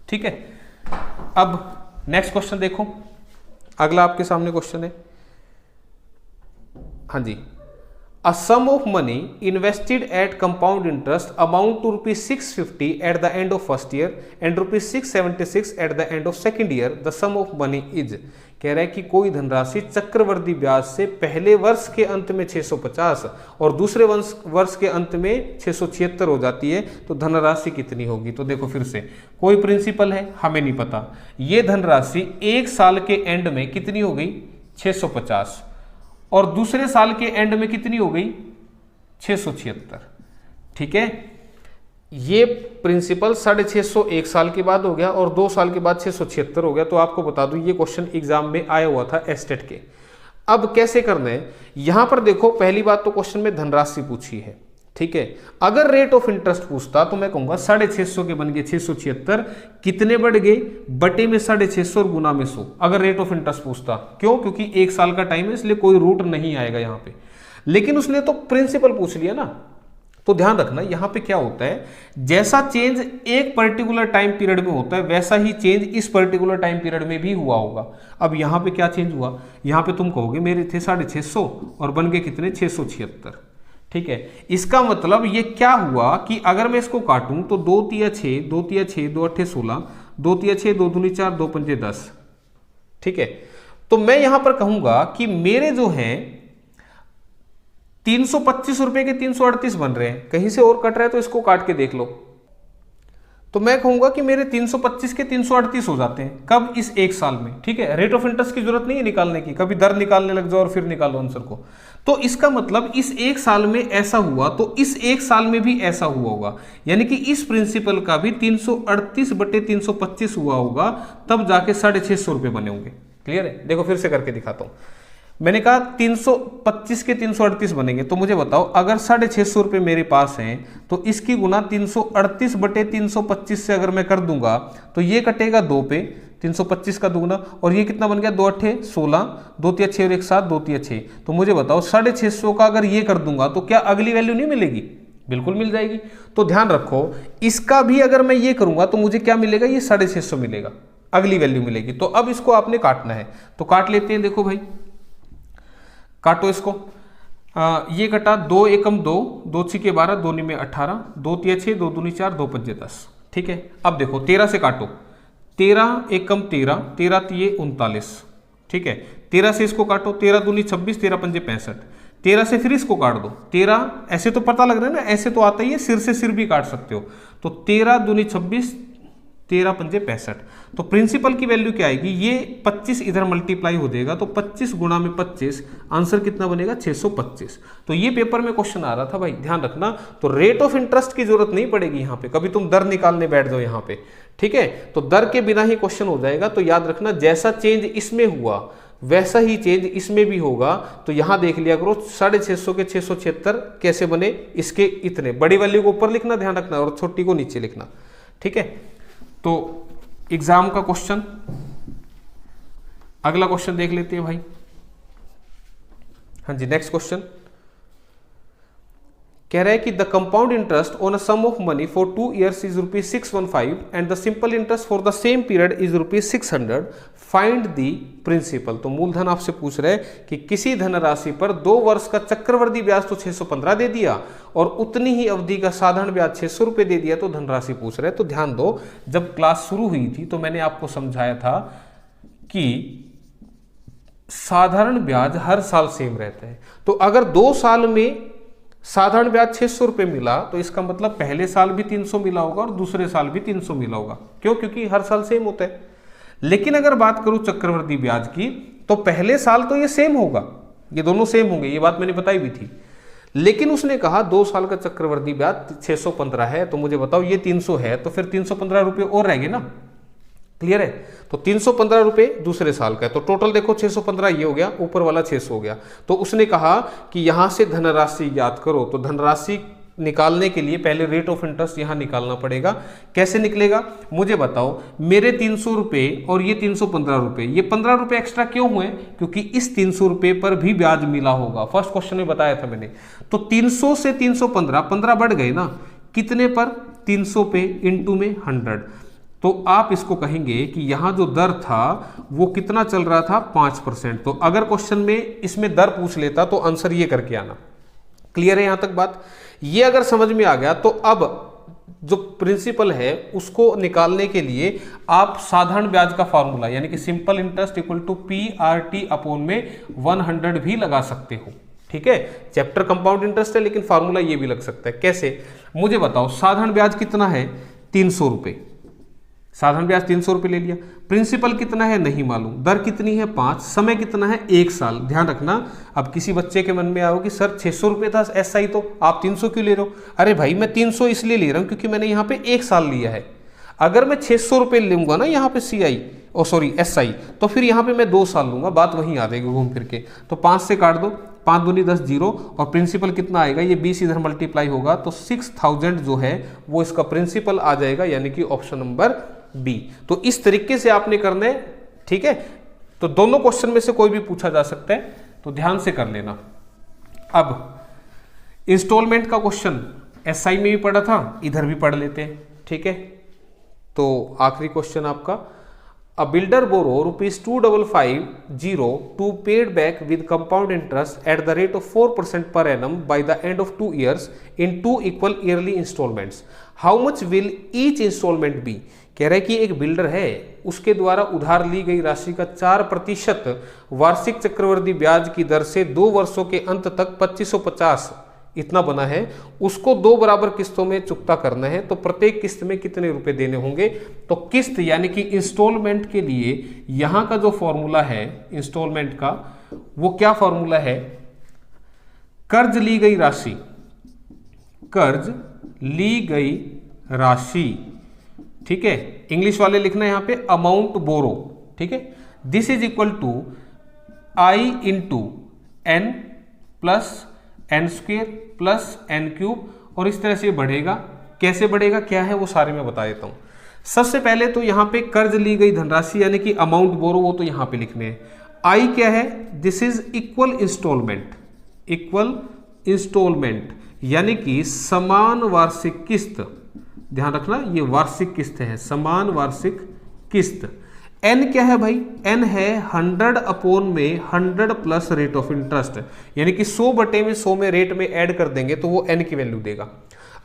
ठीक है, अब नेक्स्ट क्वेश्चन देखो, अगला आपके सामने क्वेश्चन है। हाँ जी, A sum of money invested at compound interest amount to rupees 650 at the end of first year and rupees 676 at the end of second year. The sum of money is, कह रहा है कि कोई धनराशि चक्रवृद्धि ब्याज से पहले वर्ष के अंत में 650 और दूसरे वर्ष के अंत में 676 हो जाती है, तो धनराशि कितनी होगी? तो देखो फिर से, कोई प्रिंसिपल है हमें नहीं पता। ये धनराशि 1 साल के एंड में कितनी हो गई? 650, और दूसरे साल के एंड में कितनी हो गई? 676। ठीक है, ये प्रिंसिपल 650 1 साल के बाद हो गया और 2 साल के बाद 676 हो गया। तो आपको बता दूं ये क्वेश्चन एग्जाम में आया हुआ था एस्टेट के। अब कैसे करना है, यहां पर देखो, पहली बात तो क्वेश्चन में धनराशि पूछी है। ठीक है, अगर रेट ऑफ इंटरेस्ट पूछता तो मैं कहूंगा 650 के बन गए 676, कितने बढ़ गए? बटे में 650 और गुना में 100। अगर रेट ऑफ इंटरेस्ट पूछता, क्यों? क्योंकि 1 साल का टाइम है, इसलिए कोई रूट नहीं आएगा यहां पे। लेकिन उसने तो प्रिंसिपल पूछ लिया ना। तो ध्यान रखना, यहां पे क्या होता है, जैसा चेंज एक पर्टिकुलर टाइम पीरियड में होता है वैसा ही चेंज इस पर्टिकुलर टाइम पीरियड में भी हुआ होगा। अब यहां पे क्या चेंज हुआ? यहां पे तुम कहोगे मेरे थे 650 और बन गए कितने? 676। ठीक है, इसका मतलब ये क्या हुआ कि अगर मैं इसको काटूं तो 2 तिया 6, 2 तिया 6, 2 अट्ठे 16, 2 तिया 6, 2 दूनी 4, 2 पंजे 10। ठीक है, तो मैं यहां पर कहूंगा कि मेरे जो हैं 325 रुपए के 338 बन रहे हैं। कहीं से और कट रहा है तो इसको काट के देख लो। तो मैं कहूंगा कि मेरे 325 के 338 हो जाते हैं। कब? इस 1 साल में। ठीक है, रेट ऑफ इंटरेस्ट की जरूरत नहीं है निकालने की, कभी दर निकालने लग जाओ और फिर निकालो आंसर को। तो इसका मतलब इस 1 साल में ऐसा हुआ तो इस 1 साल में भी ऐसा हुआ होगा, यानी कि इस प्रिंसिपल का भी 338 बटे 325 हुआ होगा, तब जाके 650 रुपए बने होंगे। क्लियर है? देखो फिर से करके दिखाता हूं। मैंने कहा 325 के 338 बनेंगे, तो मुझे बताओ अगर 650 रुपये मेरे पास हैं तो इसकी गुना 338 बटे 325 से अगर मैं कर दूंगा तो ये कटेगा 2 पे, 325 का दुगना, और ये कितना बन गया 2 अट्ठे 16, 2 तिया 6 और 1 7, 2 तिया 6। तो मुझे बताओ 650 का अगर ये कर दूंगा तो क्या अगली वैल्यू नहीं मिलेगी? बिल्कुल मिल जाएगी। तो ध्यान रखो, इसका भी अगर मैं ये करूंगा तो मुझे क्या मिलेगा? ये 650 मिलेगा, अगली वैल्यू मिलेगी। तो अब इसको आपने काटना है, तो काट लेते हैं। देखो भाई, काटो इसको। ये कटा 2 एकम 2, 2 छिके 12, 2 नी में 18, 2 तिया 6, 2 दूनी 4, 2 पंजे 10। ठीक है, अब देखो 13 से काटो, 13 एकम 13, 13 तिये 39। ठीक है, 13 से इसको काटो, 13 दूनी 26, 13 पंजे 65। 13 से फिर इसको काट दो, 13 ऐसे तो पता लग रहा है ना, ऐसे तो आता ही है, सिर से सिर भी काट सकते हो। तो 13 दूनी 26, 13 पंजे 65। तो प्रिंसिपल की वैल्यू क्या आएगी? ये 25 इधर मल्टीप्लाई हो जाएगा, तो 25 गुणा में 25, आंसर कितना बनेगा? 625। तो ये पेपर में क्वेश्चन आ रहा था भाई, ध्यान रखना। तो रेट ऑफ इंटरेस्ट की जरूरत नहीं पड़ेगी यहाँ पे, कभी तुम दर निकालने बैठ जाओ यहाँ पे। ठीक है, तो दर के बिना ही क्वेश्चन हो जाएगा। तो याद रखना, जैसा चेंज इसमें हुआ वैसा ही चेंज इसमें भी होगा। तो यहां देख लिया करो, 650 के 676 कैसे बने? इसके इतने, बड़ी वैल्यू को ऊपर लिखना ध्यान रखना, और छोटी को नीचे लिखना। ठीक है, तो एग्जाम का क्वेश्चन, अगला क्वेश्चन देख लेते हैं भाई। हाँ जी, नेक्स्ट क्वेश्चन कह रहा है कि the compound interest on a sum of money for 2 years is ₹615 and the simple interest for the same period is ₹600, find the principal. तो मूलधन आपसे पूछ रहे हैं कि किसी धनराशि पर 2 वर्ष का चक्रवृद्धि ब्याज तो 615 दे दिया और उतनी ही अवधि का साधारण ब्याज 600 रुपये दे दिया, तो धनराशि पूछ रहे हैं। तो ध्यान दो, जब क्लास शुरू हुई थी तो मैंने आपको समझाया था कि साधारण ब्याज हर साल सेम रहता है। तो अगर 2 साल में साधारण ब्याज 600 रुपये मिला तो इसका मतलब पहले साल भी 300 मिला होगा और दूसरे साल भी 300 मिला होगा। क्यों? क्योंकि हर साल सेम होता है। लेकिन अगर बात करूं चक्रवृद्धि ब्याज की, तो पहले साल तो ये सेम होगा, ये दोनों सेम होंगे, ये बात मैंने बताई भी थी। लेकिन उसने कहा 2 साल का चक्रवृद्धि ब्याज 615 है, तो मुझे बताओ ये 300 है, तो फिर 315 रुपये और रहेंगे ना। क्लियर है? तो 315 रुपये दूसरे साल का है, तो टोटल देखो 615 ये हो गया, ऊपर वाला 600 हो गया। तो उसने कहा कि यहां से धनराशि याद करो, तो धनराशि निकालने के लिए पहले रेट ऑफ इंटरेस्ट यहां निकालना पड़ेगा। कैसे निकलेगा मुझे बताओ? मेरे 300 रुपये और ये 315 रुपये, ये 15 रुपये एक्स्ट्रा क्यों हुए? क्योंकि इस 300 रुपये पर भी ब्याज मिला होगा, फर्स्ट क्वेश्चन में बताया था मैंने। तो 300 से 315, 15 बढ़ गए ना, कितने पर? 300 पे इंटू में 100। तो आप इसको कहेंगे कि यहां जो दर था वो कितना चल रहा था? 5%। तो अगर क्वेश्चन में इसमें दर पूछ लेता तो आंसर ये करके आना। क्लियर है यहां तक बात? ये अगर समझ में आ गया तो अब जो प्रिंसिपल है उसको निकालने के लिए आप साधारण ब्याज का फॉर्मूला यानी कि simple interest equal to PRT upon में 100 भी लगा सकते हो। ठीक है, चैप्टर कंपाउंड इंटरेस्ट है लेकिन फॉर्मूला ये भी लग सकता है। कैसे मुझे बताओ? साधारण ब्याज कितना है? 300 रुपये। साधारण ब्याज 300 रुपये ले लिया। प्रिंसिपल कितना है? नहीं मालूम। दर कितनी है? 5। समय कितना है? 1 साल। ध्यान रखना, अब किसी बच्चे के मन में आओ कि सर 600 रुपये था SI, तो आप 300 क्यों ले रहे हो? अरे भाई मैं 300 इसलिए ले रहा हूं क्योंकि मैंने यहाँ पे 1 साल लिया है। अगर मैं 600 रुपये लूंगा ना यहाँ पे SI, तो फिर यहाँ पे मैं 2 साल लूंगा, बात वहीं आ जाएगी घूम फिर के। तो 5 से काट दो, 5 दूनी 10, 0, और प्रिंसिपल कितना आएगा? ये 20 इधर मल्टीप्लाई होगा तो 6000 जो है वो इसका प्रिंसिपल आ जाएगा, यानी कि ऑप्शन नंबर बी। तो इस तरीके से आपने करना है। ठीक है, तो दोनों क्वेश्चन में से कोई भी पूछा जा सकता है, तो ध्यान से कर लेना। अब इंस्टॉलमेंट का क्वेश्चन SI में भी पढ़ा था, इधर भी पढ़ लेते हैं। ठीक है, तो आखिरी क्वेश्चन आपका, A builder borrow ₹2550 to paid back with compound interest at the rate of 4% per annum by the end of 2 years in 2 equal yearly installments. How much will each installment be? कह रहा है कि एक builder है, उसके द्वारा उधार ली गई राशि का 4% वार्षिक चक्रवृद्धि ब्याज की दर से 2 वर्षों के अंत तक 2550 इतना बना है, उसको 2 बराबर किस्तों में चुकता करना है। तो प्रत्येक किस्त में कितने रुपए देने होंगे? तो किस्त यानी कि इंस्टॉलमेंट के लिए यहां का जो फॉर्मूला है इंस्टॉलमेंट का, वो क्या फॉर्मूला है? कर्ज ली गई राशि, कर्ज ली गई राशि। ठीक है, इंग्लिश वाले लिखना है यहां पे अमाउंट बोरो। ठीक है, this is equal to I into N plus N square plus N cube, और इस तरह से बढ़ेगा। कैसे बढ़ेगा, क्या है वो सारे मैं बता देता हूं। सबसे पहले तो यहां पे कर्ज ली गई धनराशि यानी कि अमाउंट बोरो, वो तो यहां पे लिखने हैं। आई क्या है, this is equal instalment, equal instalment यानी कि समान वार्षिक किस्त। ध्यान रखना ये वार्षिक किस्त है, समान वार्षिक किस्त। एन क्या है भाई, एन है 100 अपॉन में 100 प्लस रेट ऑफ इंटरेस्ट, यानी कि 100 बटे में 100 में रेट में ऐड कर देंगे तो वो एन की वैल्यू देगा।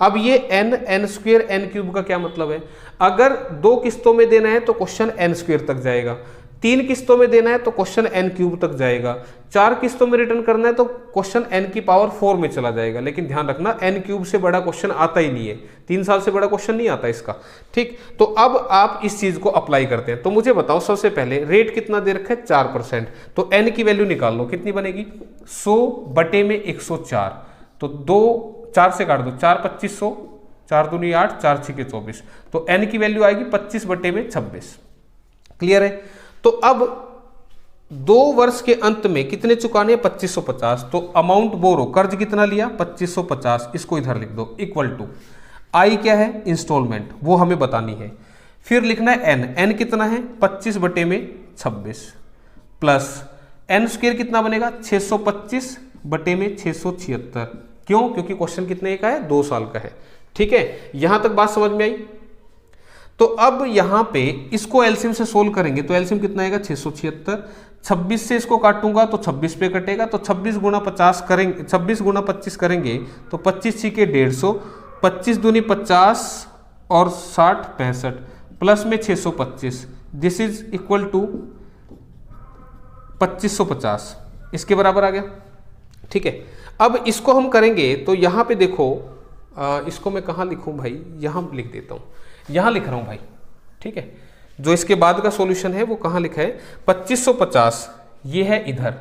अब ये N, N square, N cube का क्या मतलब है, अगर 2 किस्तों में देना है तो क्वेश्चन एन स्क्वेयर तक जाएगा, 3 किस्तों में देना है तो क्वेश्चन एन क्यूब तक जाएगा, 4 किस्तों में रिटर्न करना है तो क्वेश्चन एन की पावर 4 में चला जाएगा। लेकिन ध्यान रखना एन क्यूब से बड़ा क्वेश्चन आता ही नहीं है, 3 साल से बड़ा क्वेश्चन नहीं आता इसका, ठीक। तो अब आप इस चीज को अप्लाई करते हैं। तो मुझे बताओ सबसे पहले रेट कितना दे रखा है, 4%, तो एन की वैल्यू निकाल लो, कितनी बनेगी 100 बटे में 104, तो 2 4 से काट दो, 4 2500, 4 दूनी 8, 4 6 24, तो एन की वैल्यू आएगी 25 बटे में 26। क्लियर है। तो अब 2 वर्ष के अंत में कितने चुकाने हैं, 2550, तो अमाउंट बोरो, कर्ज कितना लिया 2550, इसको इधर लिख दो, इक्वल टू आई क्या है, इंस्टॉलमेंट, वो हमें बतानी है। फिर लिखना है एन, एन कितना है 25 बटे में 26 प्लस एन स्क्वायर कितना बनेगा 625 बटे में 676। क्यों, क्योंकि क्वेश्चन कितने का है, 2 साल का है, ठीक है। यहां तक बात समझ में आई। तो अब यहां पे इसको एलसीएम से सोल्व करेंगे तो एलसीएम कितना आएगा 676, 26 से इसको काटूंगा तो 26 पे कटेगा, तो 26 गुना 50 करेंगे, 26 गुना 25 करेंगे तो 25 6 के 150, 25 दूनी 50 और 60 65 प्लस में 625, दिस इज इक्वल टू 2550, इसके बराबर आ गया, ठीक है। अब इसको हम करेंगे तो यहां पे देखो, इसको मैं कहां लिखूं भाई, यहां लिख देता हूं, यहां लिख रहा हूं भाई, ठीक है। जो इसके बाद का सॉल्यूशन है वो कहां लिखा है, 2550 ये है इधर,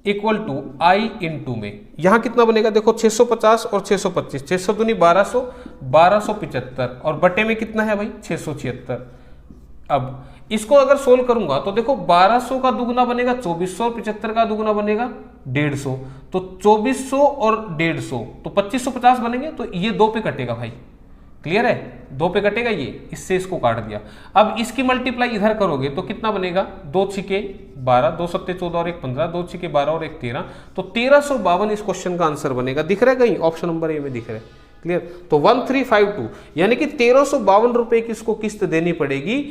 इक्वल टू आई इंटू में, यहां कितना बनेगा देखो 650 और 625, 600 दूनी 1200, 1275 और बटे में कितना है भाई 676। अब इसको अगर सोल्व करूंगा तो देखो 1200 का दुगना बनेगा 2400 और 75 का दुगना बनेगा 150, तो 2400 और 150 तो 2550 बनेंगे, तो ये 2 पे कटेगा भाई, क्लियर है, 2 पे कटेगा ये, इससे इसको काट दिया। अब इसकी मल्टीप्लाई इधर करोगे तो कितना बनेगा, 2 6 12, 2 7 14 और 1 15, 2 6 12 और 1 13, तो 1352 इस क्वेश्चन का आंसर बनेगा। दिख रहा है कहीं, ऑप्शन नंबर ए में दिख रहा है, क्लियर। तो 1352 यानी कि 1352 रुपए की इसको किस्त देनी पड़ेगी,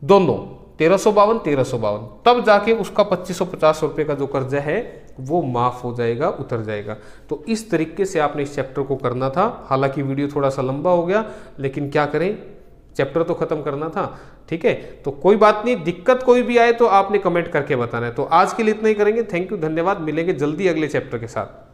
दोनों 1352 1352, तब जाके उसका 2550 रुपए का जो कर्जा है वो माफ हो जाएगा, उतर जाएगा। तो इस तरीके से आपने इस चैप्टर को करना था। हालांकि वीडियो थोड़ा सा लंबा हो गया, लेकिन क्या करें, चैप्टर तो खत्म करना था, ठीक है। तो कोई बात नहीं, दिक्कत कोई भी आए तो आपने कमेंट करके बताना है। तो आज के लिए इतना ही करेंगे, थैंक यू, धन्यवाद, मिलेंगे जल्दी अगले चैप्टर के साथ।